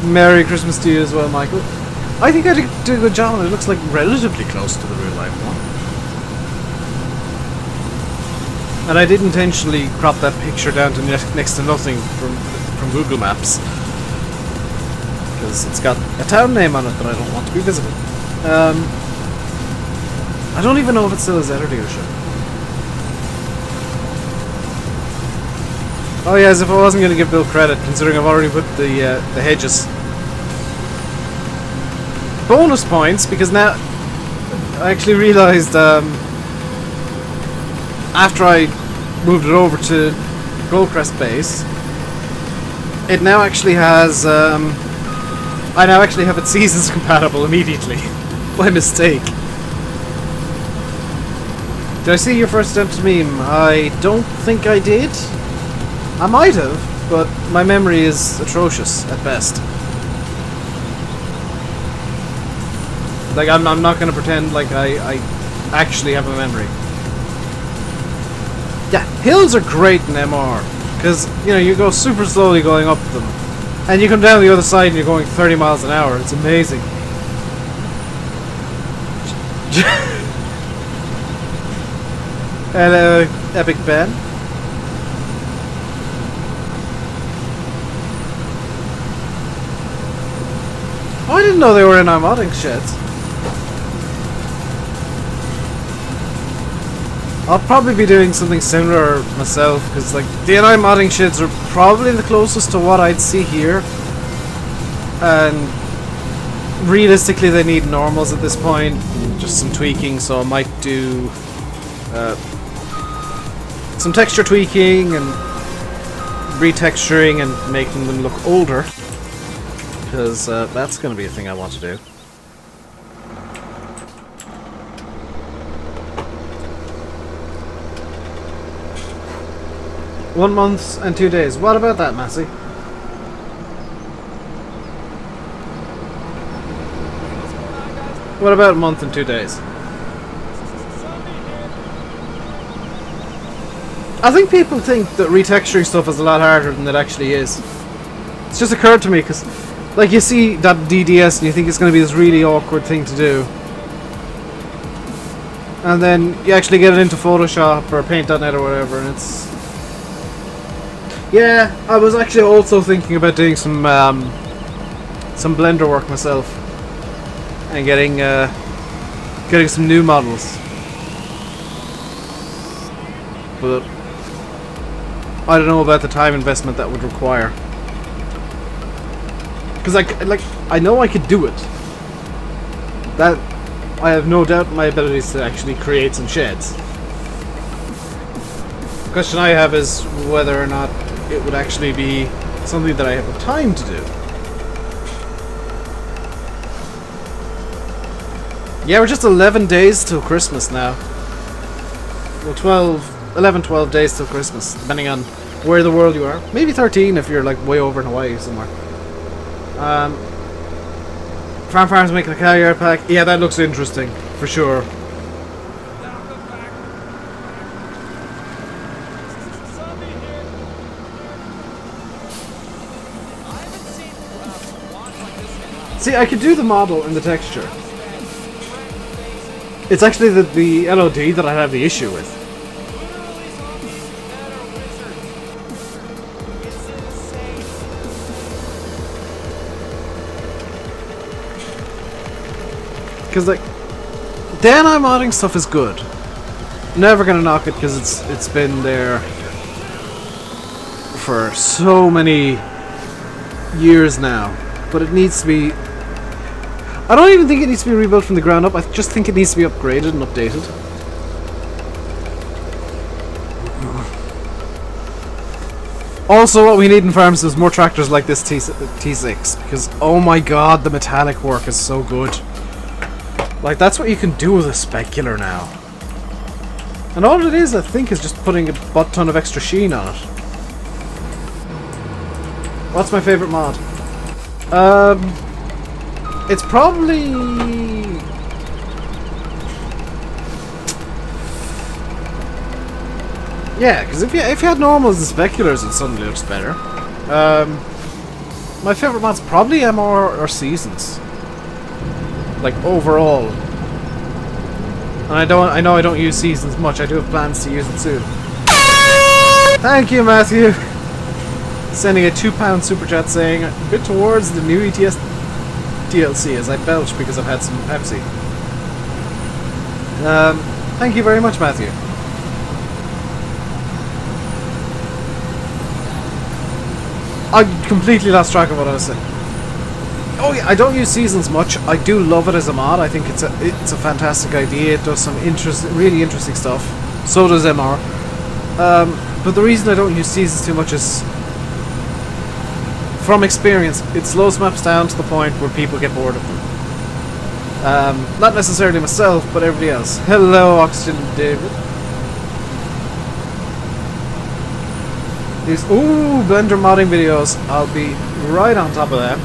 Merry Christmas to you as well, Michael. I think I did a good job on it. It looks like relatively close to the real life one. And I did intentionally crop that picture down to next to nothing from Google Maps, because it's got a town name on it that I don't want to be visible. I don't even know if it's still a Zetter dealership. Oh yeah, as if I wasn't going to give Bill credit, considering I've already put the hedges. Bonus points, because now I actually realised after I moved it over to Goldcrest base, it now actually has I now actually have it seasons compatible immediately by mistake. Did I see your first attempt at meme? I don't think I did. I might have, but my memory is atrocious at best. Like, I'm not going to pretend like I actually have a memory. Yeah, hills are great in MR, because, you know, you go super slowly going up them, and you come down the other side and you're going 30 miles an hour. It's amazing. Hello, Epic Ben. Oh, I didn't know they were in our modding sheds. I'll probably be doing something similar myself, because like the NI modding sheds are probably the closest to what I'd see here, and realistically they need normals at this point, just some tweaking, so I might do some texture tweaking and retexturing and making them look older, because that's going to be a thing I want to do. One month and 2 days. What about that, Massey? What about a month and 2 days? I think people think that retexturing stuff is a lot harder than it actually is. It's just occurred to me because, like, you see that DDS and you think it's going to be this really awkward thing to do, and then you actually get it into Photoshop or Paint.net or whatever, and it's... Yeah, I was actually also thinking about doing some Blender work myself and getting some new models, but I don't know about the time investment that would require, Because I know I could do it. That I have no doubt in my abilities to actually create some sheds. The question I have is whether or not it would actually be something that I have the time to do. Yeah, we're just 11 days till Christmas now. Well, 11-12 days till Christmas, depending on where in the world you are. Maybe 13 if you're like way over in Hawaii somewhere. Farm's making a cow yard pack. Yeah, that looks interesting, for sure. See, I could do the model and the texture. It's actually the LOD that I have the issue with. Because like, Dan I modding stuff is good. Never gonna knock it because it's been there for so many years now. But it needs to be. I don't even think it needs to be rebuilt from the ground up. I just think it needs to be upgraded and updated. Also, what we need in farms is more tractors like this T6, because oh my god, the metallic work is so good. Like, that's what you can do with a specular now. And all it is, I think, is just putting a butt ton of extra sheen on it. What's my favourite mod? It's probably... Yeah, because if you had normals and speculars, it suddenly looks better. My favourite mod's probably MR or Seasons. Like, overall. And I know I don't use Seasons much, I do have plans to use it soon. Thank you, Matthew! Sending a £2 super chat saying, a bit towards the new ETS DLC as I belch because I've had some Pepsi. Thank you very much, Matthew. I completely lost track of what I was saying. Oh yeah, I don't use Seasons much. I do love it as a mod. I think it's a fantastic idea. It does some really interesting stuff. So does MR. But the reason I don't use Seasons too much is, from experience, it slows maps down to the point where people get bored of them. Not necessarily myself, but everybody else. Hello, Oxygen David. These Blender modding videos. I'll be right on top of that.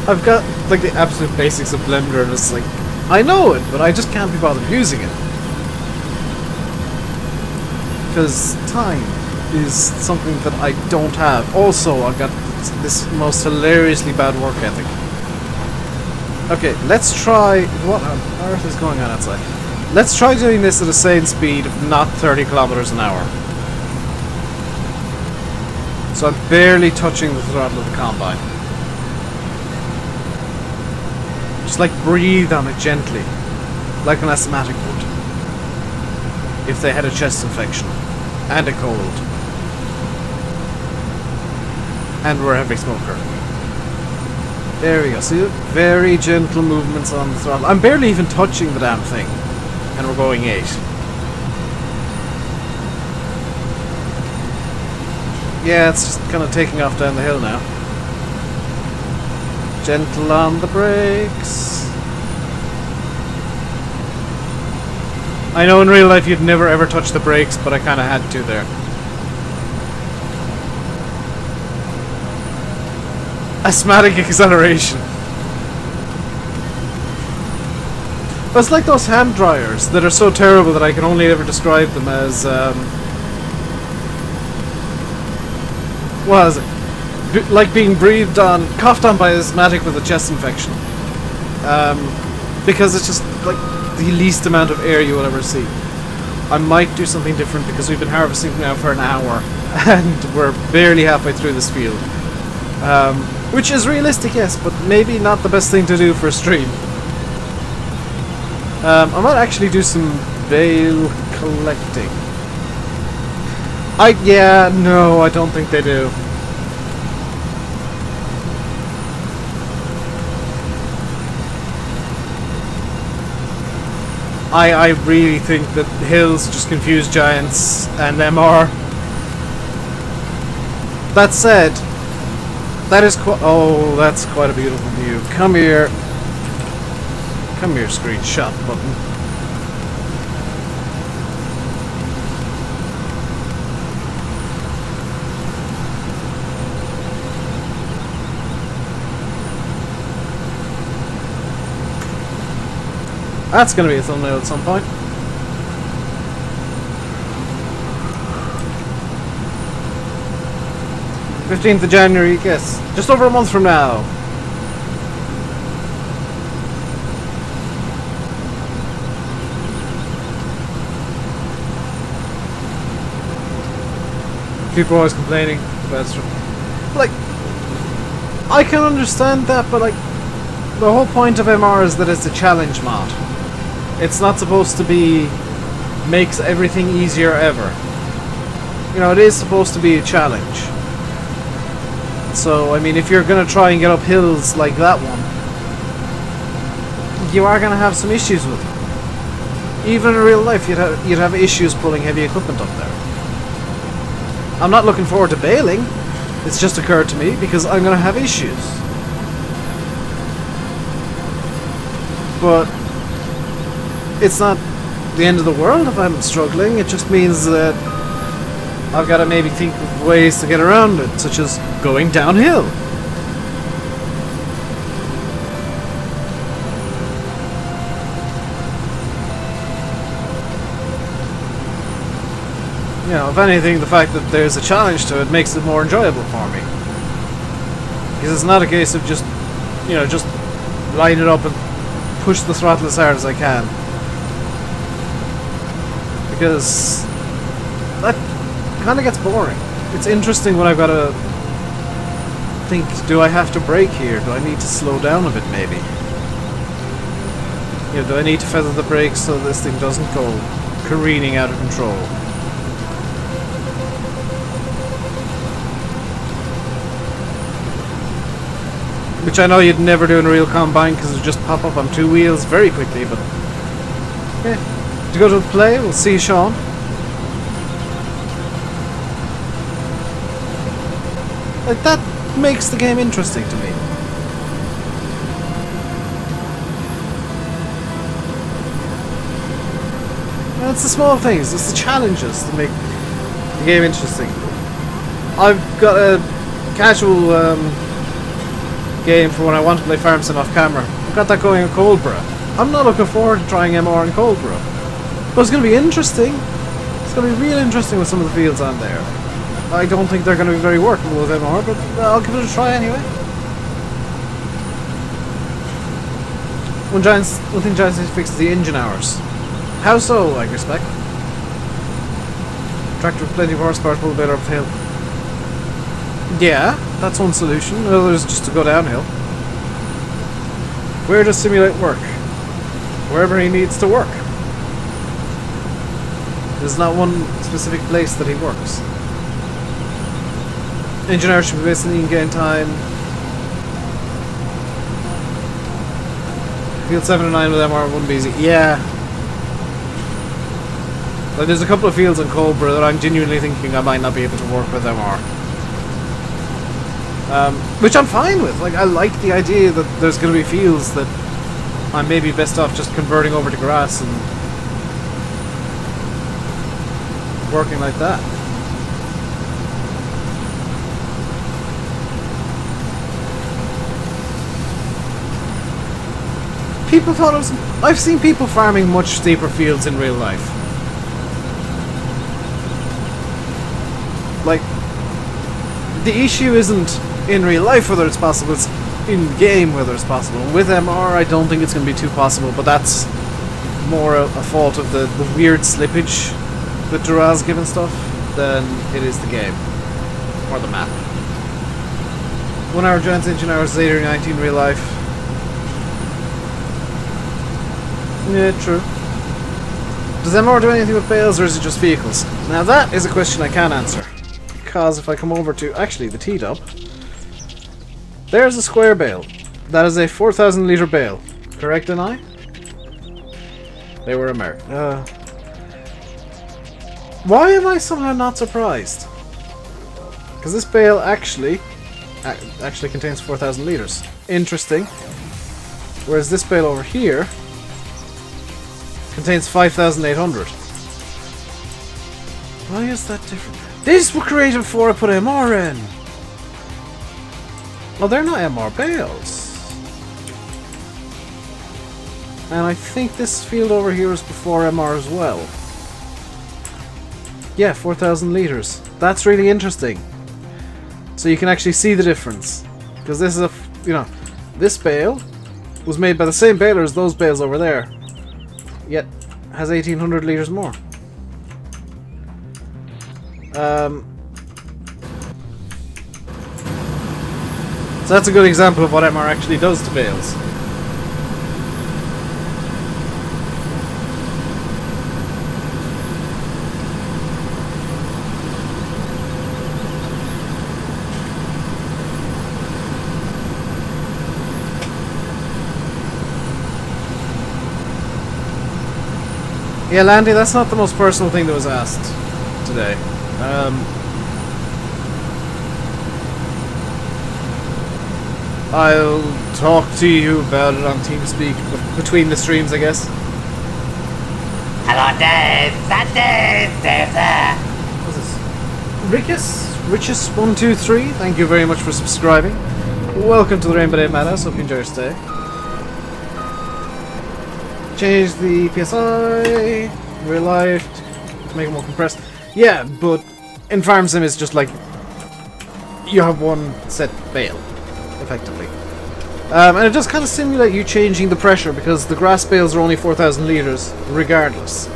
I've got like the absolute basics of Blender, and it's like I know it, but I just can't be bothered using it. Because time is something that I don't have. Also, I've got this most hilariously bad work ethic. Okay, let's try... What on earth is going on outside? Let's try doing this at a sane speed of not 30 kilometers an hour. So I'm barely touching the throttle of the combine. Just like breathe on it gently. Like an asthmatic would. If they had a chest infection. And a cold. And we're a heavy smoker. There we go. See, very gentle movements on the throttle. I'm barely even touching the damn thing. And we're going 8. Yeah, it's just kind of taking off down the hill now. Gentle on the brakes. I know in real life you'd never ever touch the brakes, but I kind of had to there. Asthmatic acceleration. But it's like those hand dryers that are so terrible that I can only ever describe them as what is it? Like being breathed on, coughed on by an asthmatic with a chest infection. Because it's just like the least amount of air you will ever see. I might do something different because we've been harvesting now for an hour and we're barely halfway through this field. Which is realistic, yes, but maybe not the best thing to do for a stream. I might actually do some Bale collecting. Yeah, no, I don't think they do. I really think that hills just confuse giants and MR. That said, that is oh, that's quite a beautiful view. Come here. Come here, screenshot button. That's going to be a thumbnail at some point. '15th of January, yes. Just over a month from now. People are always complaining about stuff. Like, I can understand that, but like, the whole point of MR is that it's a challenge mod. It's not supposed to be makes everything easier ever. You know, it is supposed to be a challenge. So, I mean, if you're going to try and get up hills like that one, you are going to have some issues with it. Even in real life, you'd have issues pulling heavy equipment up there. I'm not looking forward to bailing. It's just occurred to me because I'm going to have issues. But it's not the end of the world if I'm struggling. It just means that I've got to maybe think of ways to get around it, such as going downhill. You know, if anything, the fact that there's a challenge to it makes it more enjoyable for me. Because it's not a case of just, you know, just line it up and push the throttle as hard as I can. Because that kind of gets boring. It's interesting when I've got to think, do I have to brake here? Do I need to slow down a bit maybe? You know, do I need to feather the brakes so this thing doesn't go careening out of control? Which I know you'd never do in a real combine because it would just pop up on two wheels very quickly, but yeah. To go to the play, we'll see Sean. Like, that makes the game interesting to me. And it's the small things, it's the challenges that make the game interesting. I've got a casual game for when I want to play Farm Sim off camera. I've got that going in Coldborough. I'm not looking forward to trying MR in Coldborough. But it's going to be interesting. It's going to be real interesting with some of the fields on there. I don't think they're going to be very workable with MR, but I'll give it a try anyway. One thing Giants needs to fix is the engine hours. How so, I respect? Tractor with plenty of horsepower to pull the Bale up the hill. Yeah, that's one solution. Another is just to go downhill. Where does Simulate work? Wherever he needs to work. There's not one specific place that he works. Engineer should be based on in-game time. Field 7 and 9 with MR wouldn't be easy. Yeah. Like, there's a couple of fields in Coldborough that I'm genuinely thinking I might not be able to work with MR. Which I'm fine with. Like, I like the idea that there's going to be fields that I'm maybe best off just converting over to grass and working like that. People thought it was... I've seen people farming much steeper fields in real life. Like, the issue isn't in real life whether it's possible, it's in game whether it's possible. With MR I don't think it's going to be too possible, but that's more a fault of the weird slippage that Duraz given stuff than it is the game. Or the map. 1 hour Giants engine hours is 8 or 19 real life. Yeah, true. Does MR do anything with bales, or is it just vehicles? Now that is a question I can answer. Because if I come over to, actually, the T-dub, there's a square bale. That is a 4,000 litre bale. Correct, and I? They were American. Why am I somehow not surprised? Because this bale actually contains 4,000 litres. Interesting. Whereas this bale over here contains 5,800. Why is that different? These were created before I put MR in! Oh, they're not MR bales. And I think this field over here is before MR as well. Yeah, 4,000 litres. That's really interesting. So you can actually see the difference. Because this is a, you know, this bale was made by the same baler as those bales over there. Yet has 1,800 litres more. So that's a good example of what MR actually does to bales. Yeah, Landy, that's not the most personal thing that was asked today. I'll talk to you about it on TeamSpeak between the streams, I guess. Hello, Dave. That Dave there. What's this? Richus123, thank you very much for subscribing. Welcome to the RainbowDave Madhouse. Hope you enjoy your stay. Change the PSI, real life, to make it more compressed. Yeah, but in Farm Sim it's just like you have one set bale, effectively. And it does kind of simulate you changing the pressure because the grass bales are only 4,000 litres regardless.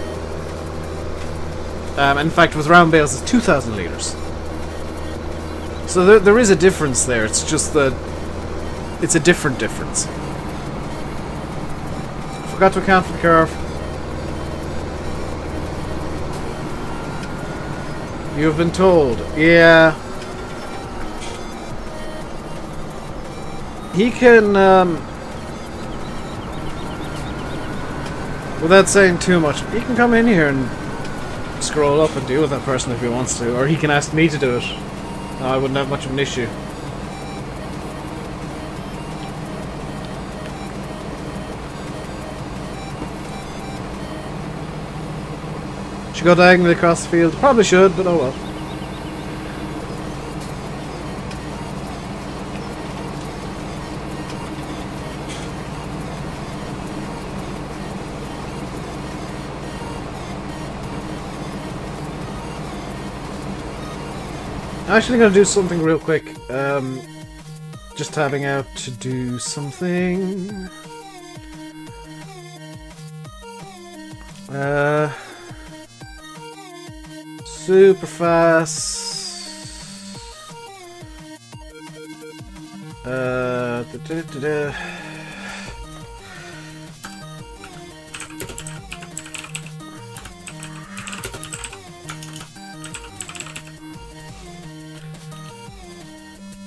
In fact, with round bales it's 2,000 litres. So there is a difference there, it's just that it's a different difference. Forgot to account for the curve. You have been told. Yeah. He can, without saying too much, he can come in here and scroll up and deal with that person if he wants to, or he can ask me to do it. I wouldn't have much of an issue. Should go diagonally across the field. Probably should, but oh well. I'm actually going to do something real quick. Just tabbing out to do something. Super fast.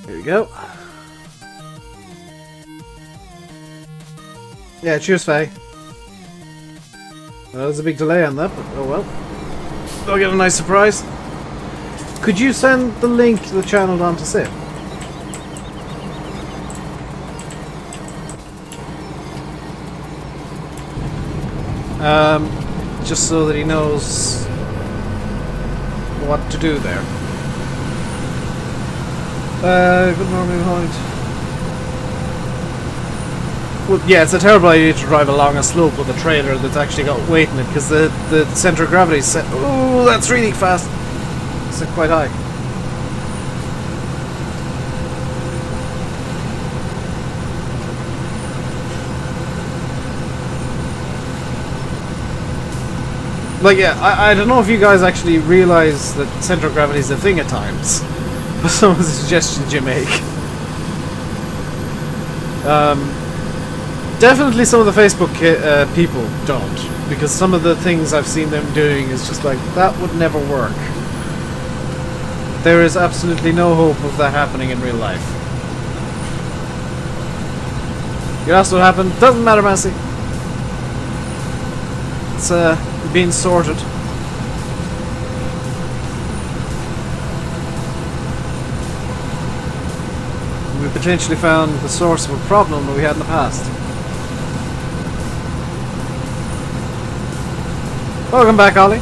Here we go. Yeah, cheers, Faye. Well, there's a big delay on that, but oh well. I'll get a nice surprise. Could you send the link to the channel down to Sim? Just so that he knows what to do there. Good morning, behind. Well, yeah, it's a terrible idea to drive along a slope with a trailer that's actually got weight in it because the centre of gravity is set. Oh, that's really fast. It's quite high. Like, yeah, I don't know if you guys actually realise that centre of gravity is a thing at times. But some of the suggestions you make. Definitely some of the Facebook people don't, because some of the things I've seen them doing is just like, that would never work. There is absolutely no hope of that happening in real life. You asked what happened? Doesn't matter, Massey. It's being sorted. We potentially found the source of a problem that we had in the past. Welcome back, Ollie.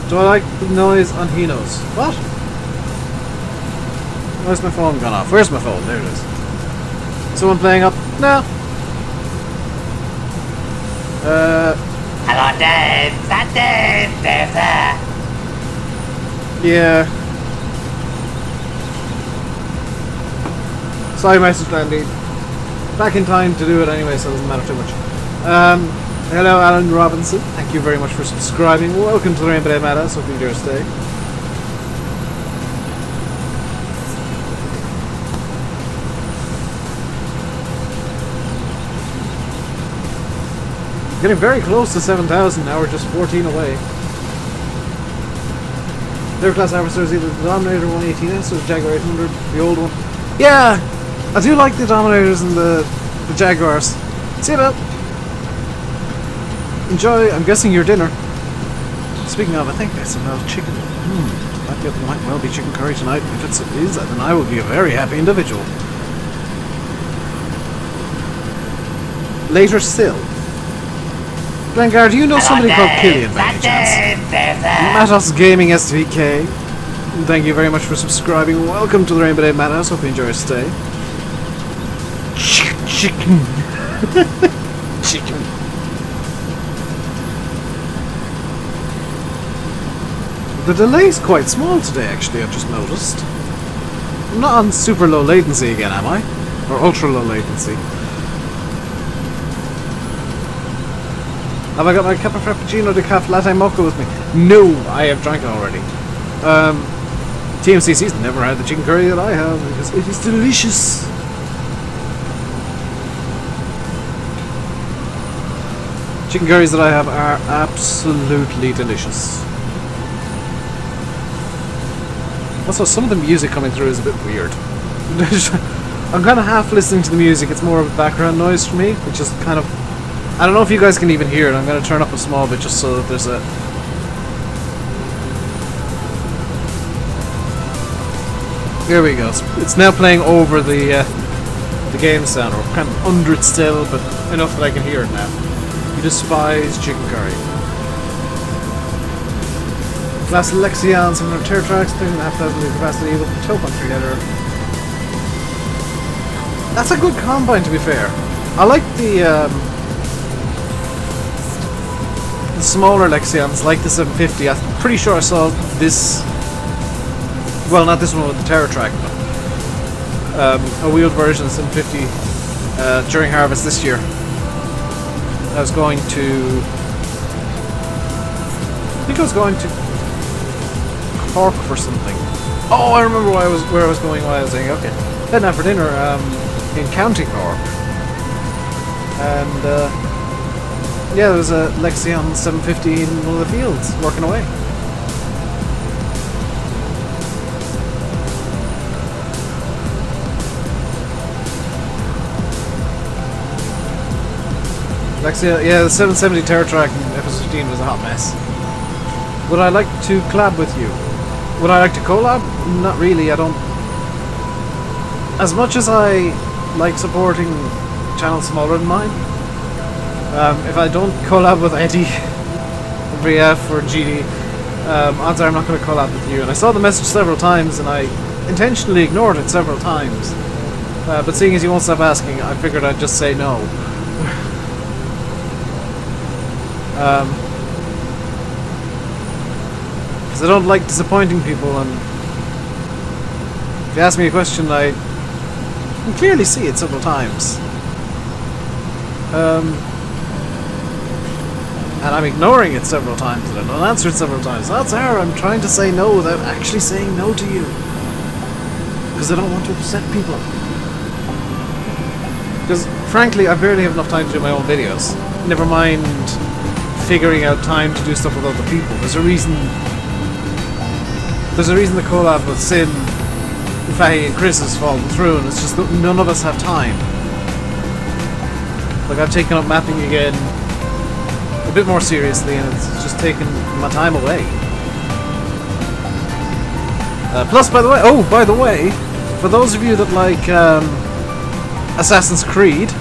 Do I like the noise on Hino's? What? Where's my phone gone off? Where's my phone? There it is. Someone playing up? No. Hello, Dave. Is that Dave? Dave there. Yeah. Sorry, message landing. Back in time to do it anyway, so it doesn't matter too much. Hello, Alan Robinson. Thank you very much for subscribing. Welcome to the RainbowDave Madhouse. Hope you enjoy your stay. Getting very close to 7,000 now. We're just 14 away. Their class adversaries either the Dominator 118S or the Jaguar 800, the old one. Yeah, I do like the Dominators and the Jaguars. See you about. Enjoy, I'm guessing, your dinner. Speaking of, I think I smell chicken. Might well be chicken curry tonight. If it is, then I will be a very happy individual. Later still. Glengar, do you know somebody called Killian by any chance? Matos Gaming SVK. Thank you very much for subscribing. Welcome to the RainbowDave Madhouse. Hope you enjoy your stay. Chicken. Chicken. The delay's quite small today, actually, I've just noticed. I'm not on super low latency again, am I? Or ultra low latency. Have I got my cup of Frappuccino Decaf Latte Mocha with me? No, I have drank it already. TMCC's never had the chicken curry that I have, because it is delicious. Chicken curries that I have are absolutely delicious. Also, some of the music coming through is a bit weird. I'm kind of half listening to the music. It's more of a background noise for me, which is kind of... I don't know if you guys can even hear it. I'm going to turn up a small bit just so that there's a... There we go. It's now playing over the game sound, or kind of under it still, but enough that I can hear it now. You despise chicken curry. Last Lexion, 700 tear tracks, 3,500 litre capacity with a tow pump together. That's a good combine, to be fair. I like the smaller Lexions, like the 750. I'm pretty sure I saw this. Well, not this one with the Terror Track, but a wheeled version of 750 during Harvest this year. I was going to. I think I was going to Cork for something. Oh, I remember where I was going while I was saying, okay. Heading out for dinner in County Cork. And yeah, there was a Lexion 750 in one of the fields, working away. Lexion, yeah, the 770 Terror Track in episode 15 was a hot mess. Would I like to collab with you? Would I like to collab? Not really, I don't... As much as I like supporting channels smaller than mine, if I don't collab with Eddie, VF or GD, odds are I'm not going to collab with you. And I saw the message several times and I intentionally ignored it several times. But seeing as you won't stop asking, I figured I'd just say no. Because I don't like disappointing people, and if you ask me a question, I can clearly see it several times. And I'm ignoring it several times, and I don't answer it several times. That's how I'm trying to say no without actually saying no to you. Because I don't want to upset people. Because frankly, I barely have enough time to do my own videos. Never mind figuring out time to do stuff with other people. There's a reason the collab with Sin, Fahy and Chris has fallen through, and it's just that none of us have time. Like, I've taken up mapping again a bit more seriously, and it's just taken my time away. Plus, by the way, for those of you that like Assassin's Creed,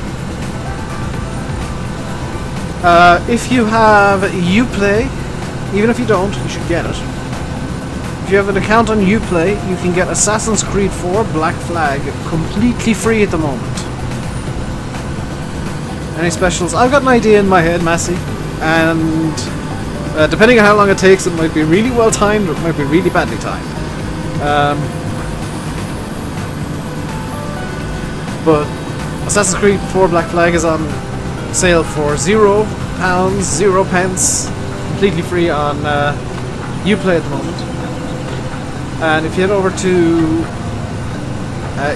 if you have Uplay, even if you don't, you should get it. If you have an account on Uplay, you can get Assassin's Creed 4 Black Flag completely free at the moment. Any specials? I've got an idea in my head, Massey, and depending on how long it takes, it might be really well timed or it might be really badly timed. But Assassin's Creed 4 Black Flag is on sale for £0, 0 pence, completely free on Uplay at the moment. And if you head over to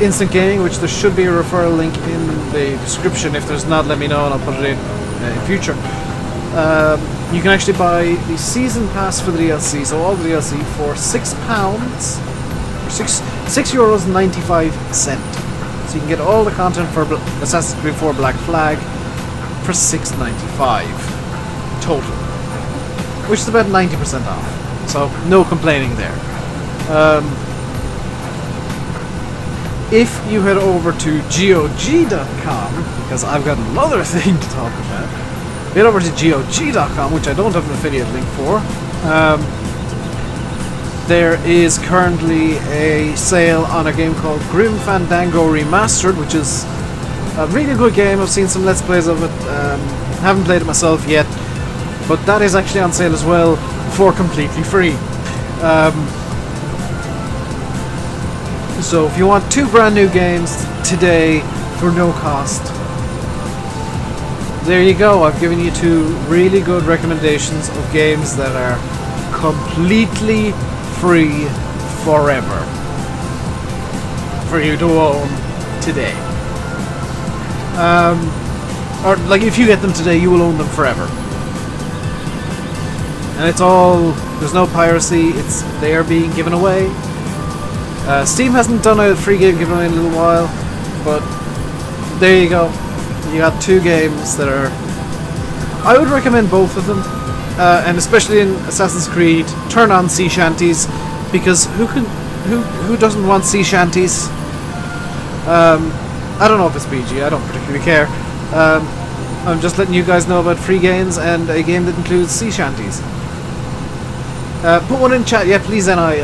Instant Gaming, which there should be a referral link in the description, if there's not, let me know and I'll put it in future. You can actually buy the season pass for the DLC, so all the DLC, for £6, or €6.95. So you can get all the content for Assassin's Creed 4 Black Flag for $6.95 total, which is about 90% off. So no complaining there. If you head over to GOG.com, because I've got another thing to talk about, head over to GOG.com, which I don't have an affiliate link for. There is currently a sale on a game called Grim Fandango Remastered, which is a really good game. I've seen some Let's Plays of it. Haven't played it myself yet, but that is actually on sale as well for completely free. So if you want 2 brand new games today for no cost, there you go. I've given you 2 really good recommendations of games that are completely free forever for you to own today. Or like, if you get them today, you will own them forever. And it's all, there's no piracy, they are being given away. Steam hasn't done a free game giveaway in a little while, but there you go. You got 2 games that are, I would recommend both of them, and especially in Assassin's Creed, turn on sea shanties, because who doesn't want sea shanties? I don't know if it's PG, I don't particularly care. I'm just letting you guys know about free games and a game that includes sea shanties. Put one in chat, yeah, please, NI.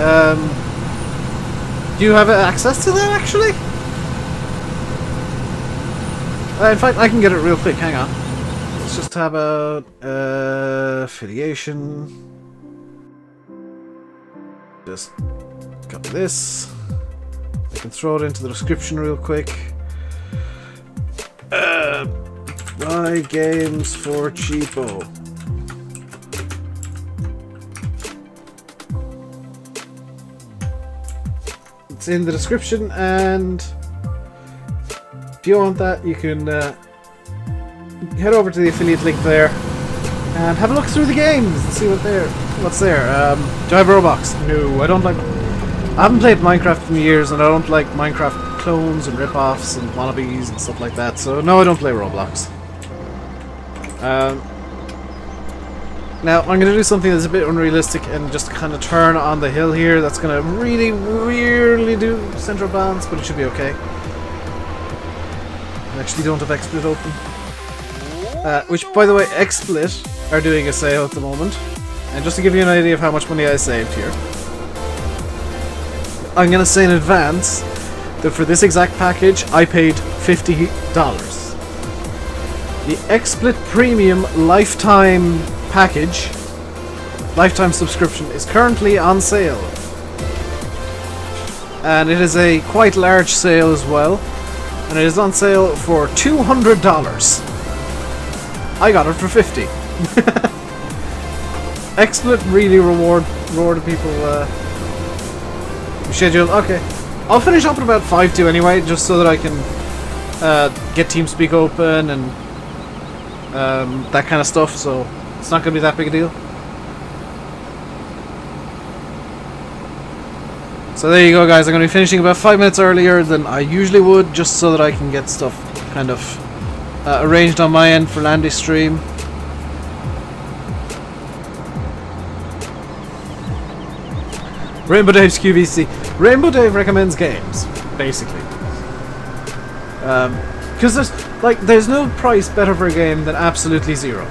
Do you have access to that, actually? In fact, I can get it real quick, hang on. Let's just have a affiliation. Just copy this. I can throw it into the description real quick. Buy games for cheapo. It's in the description, and if you want that, you can head over to the affiliate link there and have a look through the games and see what's there. Do I have Roblox? No, I don't like. I haven't played Minecraft in years, and I don't like Minecraft clones and rip-offs and wannabes and stuff like that. So no, I don't play Roblox. Now I'm going to do something that's a bit unrealistic and just kind of turn on the hill here. That's going to really weirdly do central balance, but it should be okay. I actually don't have XSplit open. Which, by the way, XSplit are doing a sale at the moment. And just to give you an idea of how much money I saved here, I'm going to say in advance that for this exact package, I paid $50. The XSplit Premium Lifetime package, lifetime subscription, is currently on sale. And it is a quite large sale as well. And it is on sale for $200. I got it for $50. XSplit really reward people schedule. Okay, I'll finish up at about 5 to anyway, just so that I can get TeamSpeak open and that kind of stuff, so it's not going to be that big a deal. So there you go, guys. I'm going to be finishing about 5 minutes earlier than I usually would, just so that I can get stuff kind of arranged on my end for Landy's stream. RainbowDave's QVC. RainbowDave recommends games, basically. Because there's no price better for a game than absolutely zero.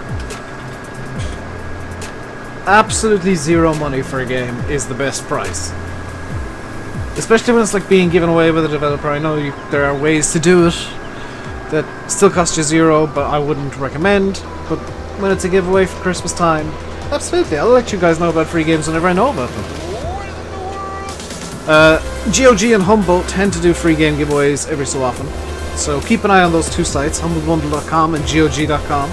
Absolutely zero money for a game is the best price. Especially when it's like being given away by the developer. I know there are ways to do it that still cost you zero, but I wouldn't recommend. But when it's a giveaway for Christmas time, absolutely, I'll let you guys know about free games whenever I know about them. GOG and Humble tend to do free game giveaways every so often, so keep an eye on those two sites, humblebundle.com and GOG.com.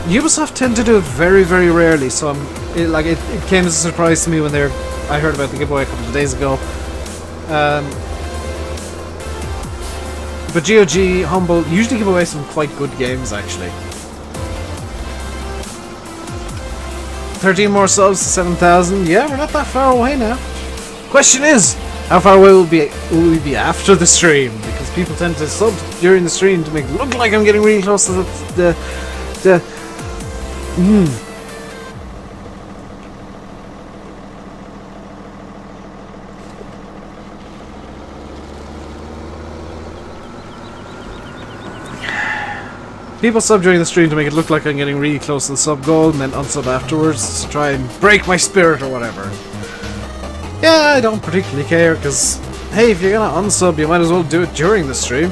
Ubisoft tend to do it very, very rarely, so it came as a surprise to me when I heard about the giveaway a couple of days ago. But GOG, Humble usually give away some quite good games, actually. 13 more subs to 7,000. Yeah, we're not that far away now. Question is, how far away will we be after the stream? Because people tend to sub during the stream to make it look like I'm getting really close to the People sub during the stream to make it look like I'm getting really close to the sub goal and then unsub afterwards to try and break my spirit or whatever. Yeah, I don't particularly care, because, hey, if you're gonna unsub, you might as well do it during the stream.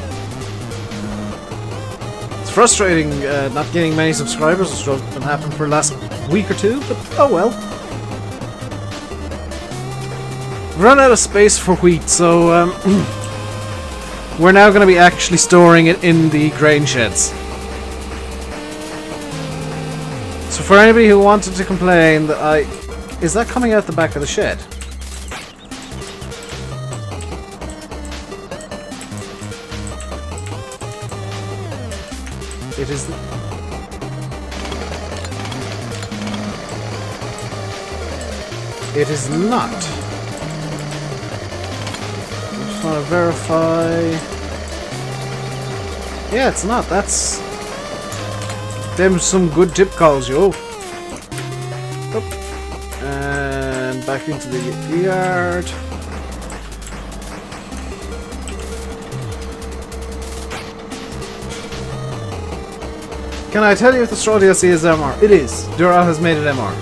It's frustrating not getting many subscribers, which has been happening for the last week or two, but oh well. We've run out of space for wheat, so we're now going to be actually storing it in the grain sheds. So for anybody who wanted to complain that is that coming out the back of the shed? It is... It is not. I just want to verify... Yeah, it's not. That's... Them some good tip calls, yo. Up. And back into the yard. Can I tell you if the straw DLC is MR? It is. Dural has made it MR.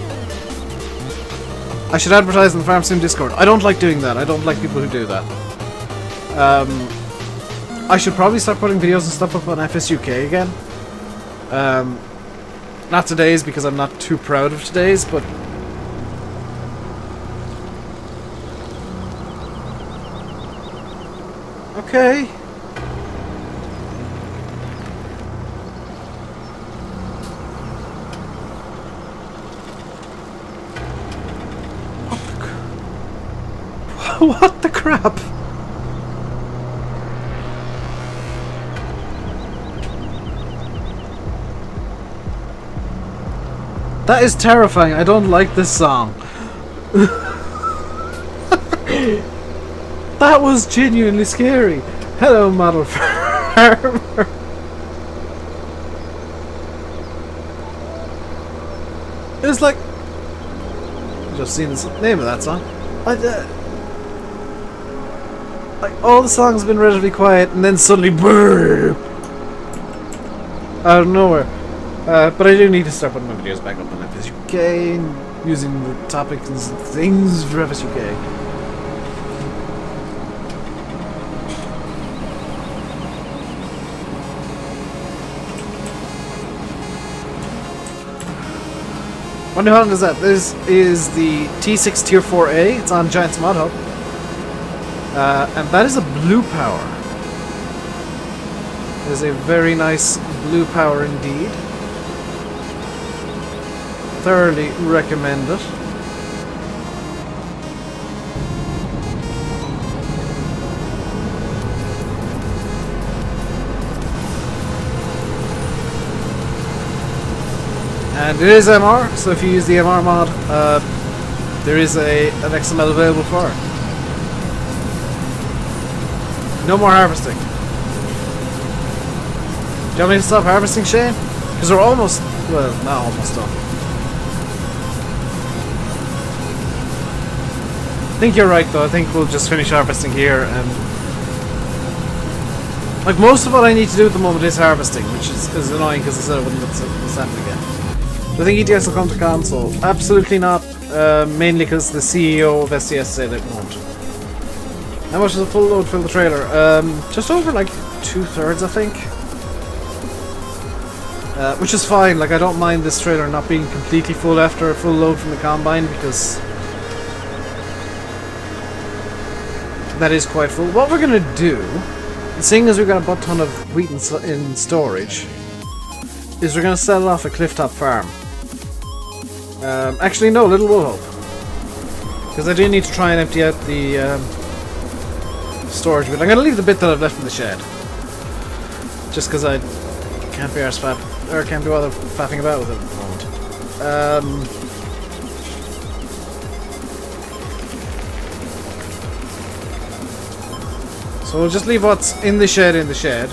I should advertise in the Farm Sim Discord. I don't like doing that. I don't like people who do that. I should probably start putting videos and stuff up on FSUK again. Not today's because I'm not too proud of today's, but... Okay. What the crap? That is terrifying. I don't like this song. That was genuinely scary. Hello, model farmer. It was like... I've just seen the name of that song. Like, all the songs have been relatively quiet, and then suddenly, brrr, out of nowhere. But I do need to start putting my videos back up on FSUK, and using the topics and things for FSUK. What new Holland is that? This is the T6 Tier 4A. It's on Giant's Mod Hub. And that is a blue power. It is a very nice blue power indeed. Thoroughly recommend it. And it is MR, so if you use the MR mod, there is an XML available for it. No more harvesting. Do you want me to stop harvesting, Shane? Because we're almost, well, not almost done. I think you're right though, I think we'll just finish harvesting here and... Like most of what I need to do at the moment is harvesting, which is annoying because I said I wouldn't let this happen again. Do I think ETS will come to console? Absolutely not, mainly because the CEO of SCS said it won't. How much does a full load fill the trailer? Just over like 2/3 I think. Which is fine, like I don't mind this trailer not being completely full after a full load from the combine because that is quite full. What we're gonna do, seeing as we've got a butt ton of wheat in storage, is we're gonna sell it off at Clifftop Farm. Actually no, Little Woolhope. Because I do need to try and empty out the storage bit. I'm gonna leave the bit that I've left in the shed. Just because I can't be arsed or can't be bothered faffing about with it at the moment. So we'll just leave what's in the shed in the shed.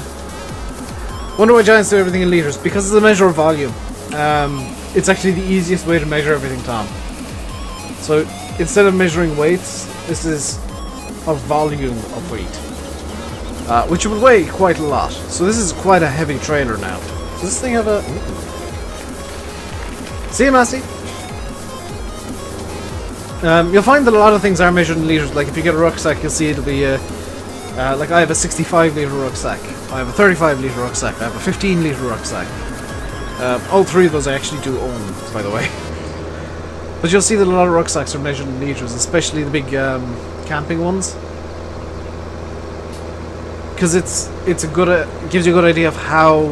Wonder why giants do everything in litres? Because it's a measure of volume. It's actually the easiest way to measure everything, Tom. So instead of measuring weights, this is a volume of wheat. Which would weigh quite a lot. So this is quite a heavy trailer now. Does this thing have a... See you, Massey? You'll find that a lot of things are measured in litres. Like if you get a rucksack, you'll see it'll be... like I have a 65 litre rucksack. I have a 35 litre rucksack. I have a 15 litre rucksack. All three of those I actually do own, by the way. But you'll see that a lot of rucksacks are measured in litres, especially the big camping ones. Because it gives you a good idea of how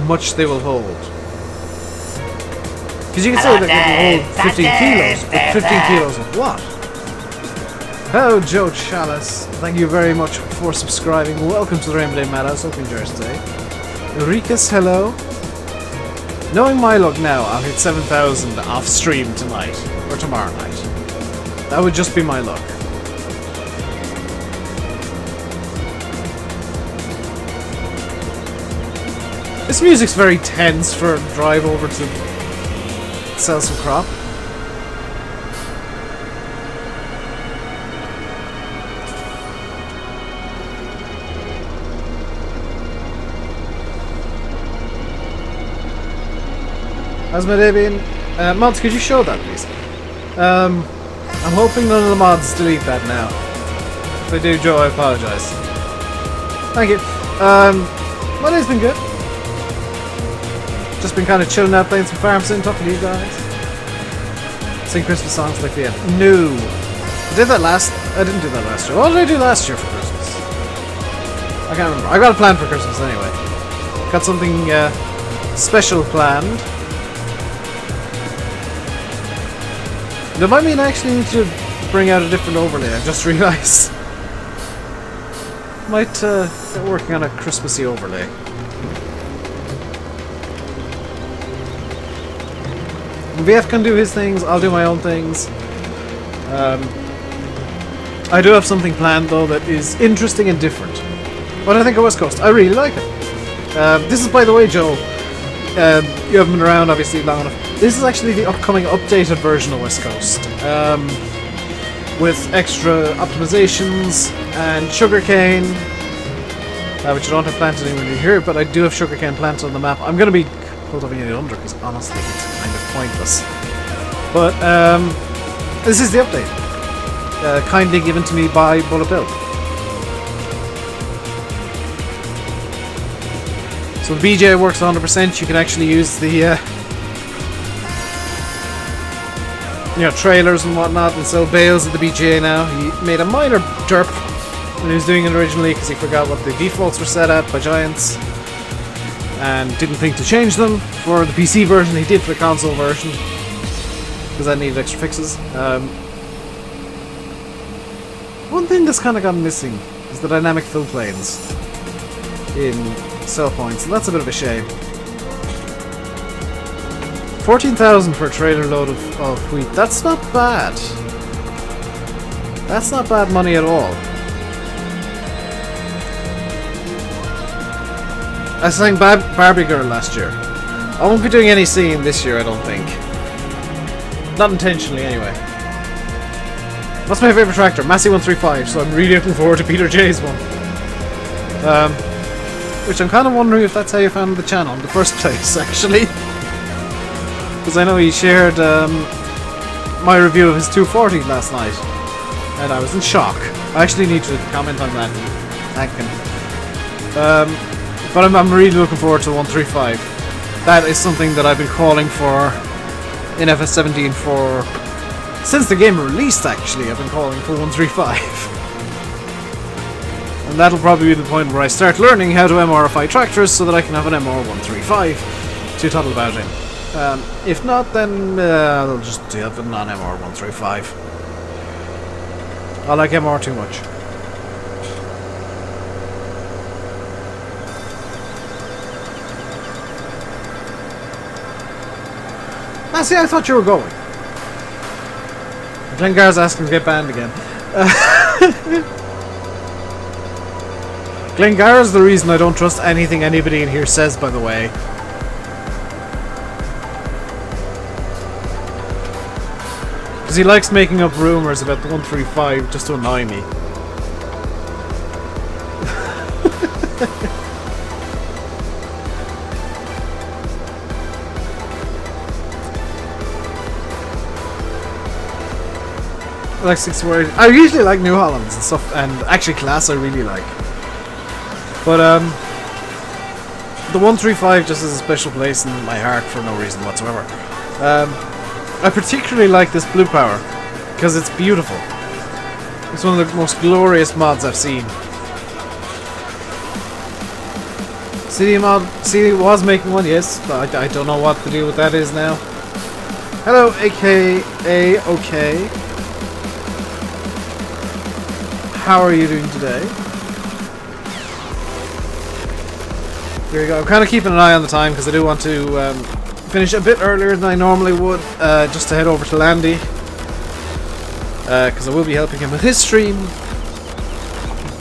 much they will hold. Because you can say that they can hold 15 kilos, but 15 kilos of what? Hello, Joe Chalice. Thank you very much for subscribing. Welcome to the RainbowDave Madhouse. Hope you enjoy your stay. Eureka's hello. Knowing my luck now, I'll hit 7,000 off stream tonight. Or tomorrow night. That would just be my luck. This music's very tense for a drive over to sell some crop. How's my day been? Mods, could you show that, please? I'm hoping none of the mods delete that now. If they do, Joe, I apologise. Thank you. My day's been good. Just been kind of chilling out, playing some farm sim, talking to you guys. Sing Christmas songs like the end. No. I did that I didn't do that last year. What did I do last year for Christmas? I can't remember. I got a plan for Christmas anyway. Got something special planned. That might mean I actually need to bring out a different overlay, I just realised. Might get working on a Christmassy overlay. VF can do his things, I'll do my own things. I do have something planned though that is interesting and different. What do I think of West Coast? I really like it. This is, by the way, Joe, you haven't been around obviously long enough. This is actually the upcoming updated version of West Coast. With extra optimizations and sugarcane, which I don't have planted anywhere here, but I do have sugarcane planted on the map. I'm going to be cultivating it under because honestly it's kind of pointless. But this is the update. Kindly given to me by Bulletbill. So the BJ works 100%. You can actually use the trailers and whatnot and sell bales at the BJ now. He made a minor derp when he was doing it originally because he forgot what the defaults were set at by Giants and didn't think to change them for the PC version. He did for the console version because that needed extra fixes. One thing that's kind of gone missing is the dynamic fill planes in sell points, and that's a bit of a shame. 14,000 for a trailer load of wheat. That's not bad. That's not bad money at all. I sang Barbie Girl last year. I won't be doing any singing this year, I don't think. Not intentionally, anyway. What's my favourite tractor? Massey 135, so I'm really looking forward to Peter J's one. Which I'm kind of wondering if that's how you found the channel in the first place, actually. Because I know he shared my review of his 240 last night. And I was in shock. I actually need to comment on that. Thank him. But I'm really looking forward to 135. That is something that I've been calling for in FS17 for... Since the game released, actually, I've been calling for 135. And that'll probably be the point where I start learning how to MRFI tractors so that I can have an MR135 to toddle about in. If not, then I'll just have a non-MR 135. I like MR too much. See, I thought you were going. Glengar's asking to get banned again. Glengar is the reason I don't trust anything anybody in here says, by the way. Because he likes making up rumours about the 135 just to annoy me. I like 64. I usually like New Hollands and stuff, and actually Class I really like. But the 135 just has a special place in my heart for no reason whatsoever. I particularly like this Blue Power because it's beautiful. It's one of the most glorious mods I've seen. CD mod, CD was making one, yes, but I don't know what the deal with that is now. Hello, AKA OK. How are you doing today? There you go. I'm kind of keeping an eye on the time because I do want to finish a bit earlier than I normally would, just to head over to Landy. Because I will be helping him with his stream.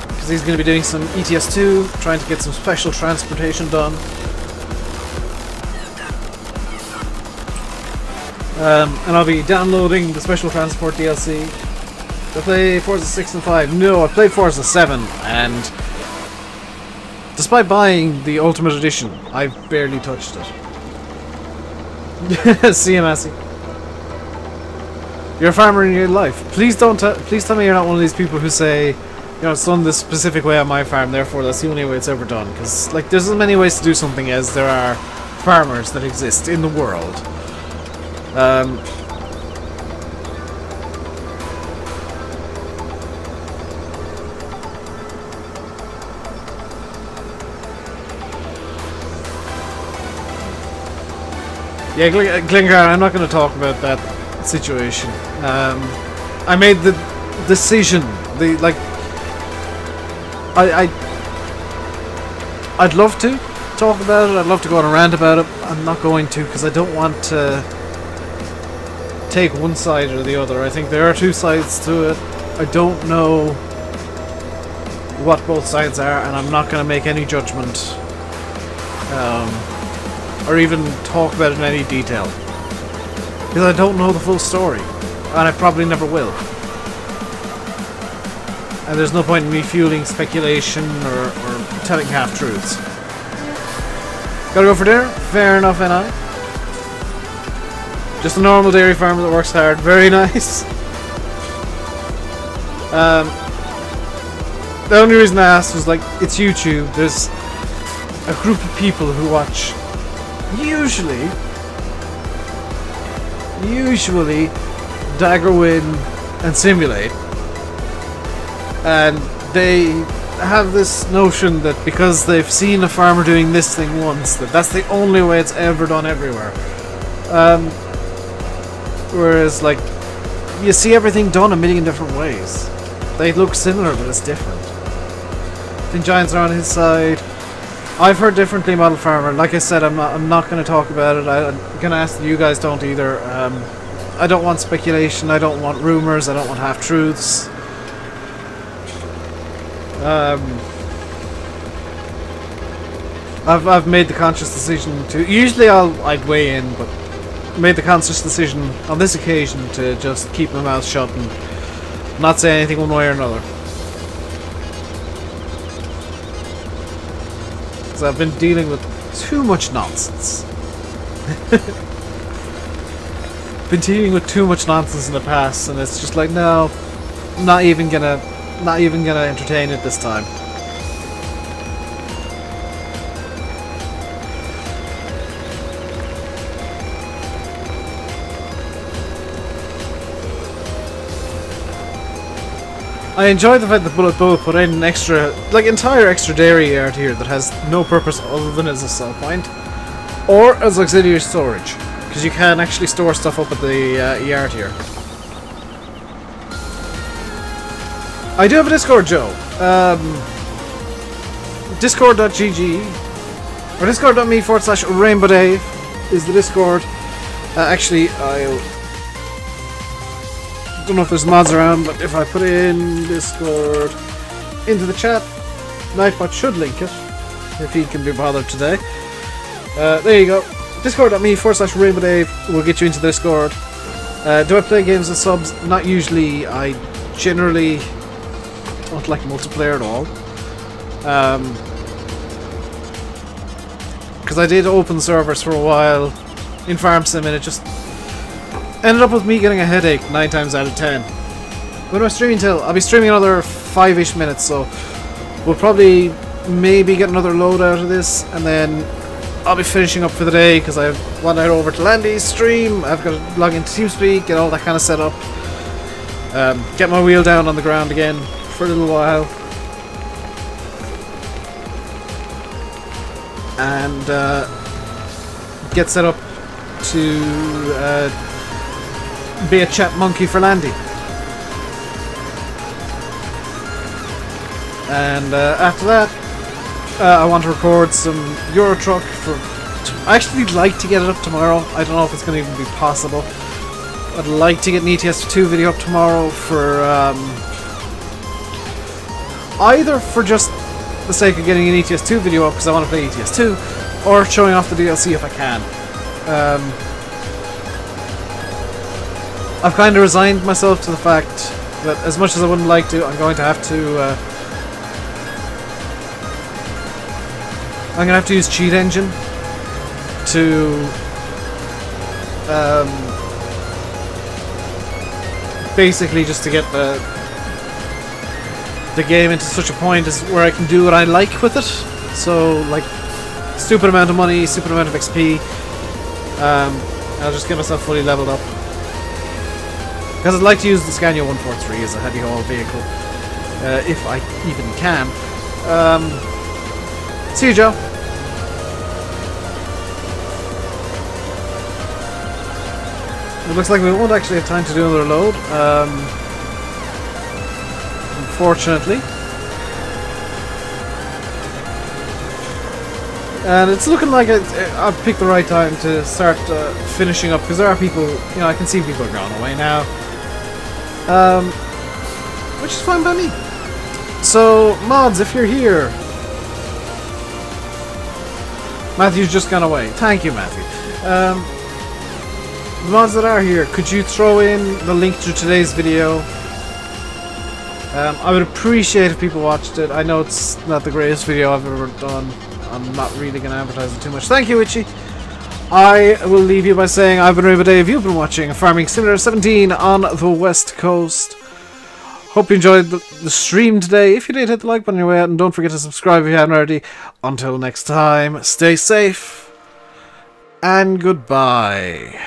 Because he's going to be doing some ETS2, trying to get some special transportation done. And I'll be downloading the special transport DLC. I play Forza 6 and 5. No, I played Forza 7, and despite buying the Ultimate Edition, I've barely touched it. See you, Massey. You're a farmer in your life. Please don't. Please tell me you're not one of these people who say, you know, it's done this specific way on my farm, therefore that's the only way it's ever done. Because, like, there's as many ways to do something as there are farmers that exist in the world. Yeah, Glengar, I'm not going to talk about that situation. I made the decision. I'd love to talk about it. I'd love to go on a rant about it. I'm not going to because I don't want to take one side or the other. I think there are two sides to it. I don't know what both sides are, and I'm not going to make any judgment. Or even talk about it in any detail. Because I don't know the full story. And I probably never will. And there's no point in me fueling speculation or telling half-truths. Gotta go for dinner? Fair enough, NI. Just a normal dairy farmer that works hard. Very nice. The only reason I asked was, like, it's YouTube. There's a group of people who watch usually Daggerwin and Simulate, and they have this notion that because they've seen a farmer doing this thing once, that's the only way it's ever done everywhere. Whereas, like, you see everything done a million different ways. They look similar, but it's different. I think Giants are on his side. I've heard differently, Model Farmer. Like I said, I'm not going to talk about it. I'm going to ask that you guys don't either. I don't want speculation. I don't want rumors. I don't want half-truths. I've made the conscious decision to... Usually I'd weigh in, but made the conscious decision on this occasion to just keep my mouth shut and not say anything one way or another. Because I've been dealing with too much nonsense. Been dealing with too much nonsense in the past, and it's just like, no, not even gonna entertain it this time. I enjoy the fact that Bulletbill put in an extra, like entire extra dairy yard here that has no purpose other than as a sell point or as auxiliary storage, because you can actually store stuff up at the yard here. I do have a Discord, Joe. Discord.gg or discord.me/RainbowDave is the Discord. Actually, I don't know if there's mods around, but if I put in Discord into the chat, Knifebot should link it if he can be bothered today. There you go. Discord.me/RainbowDave will get you into the Discord. Do I play games with subs? Not usually. I generally don't like multiplayer at all. Because I did open servers for a while in Farm Sim, and it just ended up with me getting a headache 9 times out of 10. When am I streaming till? I'll be streaming another 5-ish minutes, so we'll probably maybe get another load out of this, and then I'll be finishing up for the day because I've wandered over to Landy's stream. I've got to log into TeamSpeak, get all that kind of set up, get my wheel down on the ground again for a little while, and get set up to be a chat monkey for Landy. And after that, I want to record some Euro Truck for... I actually like to get it up tomorrow. I don't know if it's going to even be possible. I'd like to get an ETS2 video up tomorrow for... either for just the sake of getting an ETS2 video up because I want to play ETS2, or showing off the DLC if I can. I've kind of resigned myself to the fact that as much as I wouldn't like to, I'm going to have to use Cheat Engine to basically just to get the game into such a point as where I can do what I like with it. So like stupid amount of money, stupid amount of XP. I'll just get myself fully leveled up. Because I'd like to use the Scania 143 as a heavy haul vehicle, if I even can. See you, Joe. It looks like we won't actually have time to do another load, unfortunately. And it's looking like I've picked the right time to start finishing up, because there are people, you know, I can see people are gone away now. Which is fine by me. So, mods, if you're here... Matthew's just gone away. Thank you, Matthew. The mods that are here, could you throw in the link to today's video? I would appreciate if people watched it. I know it's not the greatest video I've ever done. I'm not really going to advertise it too much. Thank you, Itchy. I will leave you by saying I've been RainbowDave. You've been watching Farming Simulator 17 on the West Coast. Hope you enjoyed the stream today. If you did, hit the like button on your way out, and don't forget to subscribe if you haven't already. Until next time, stay safe and goodbye.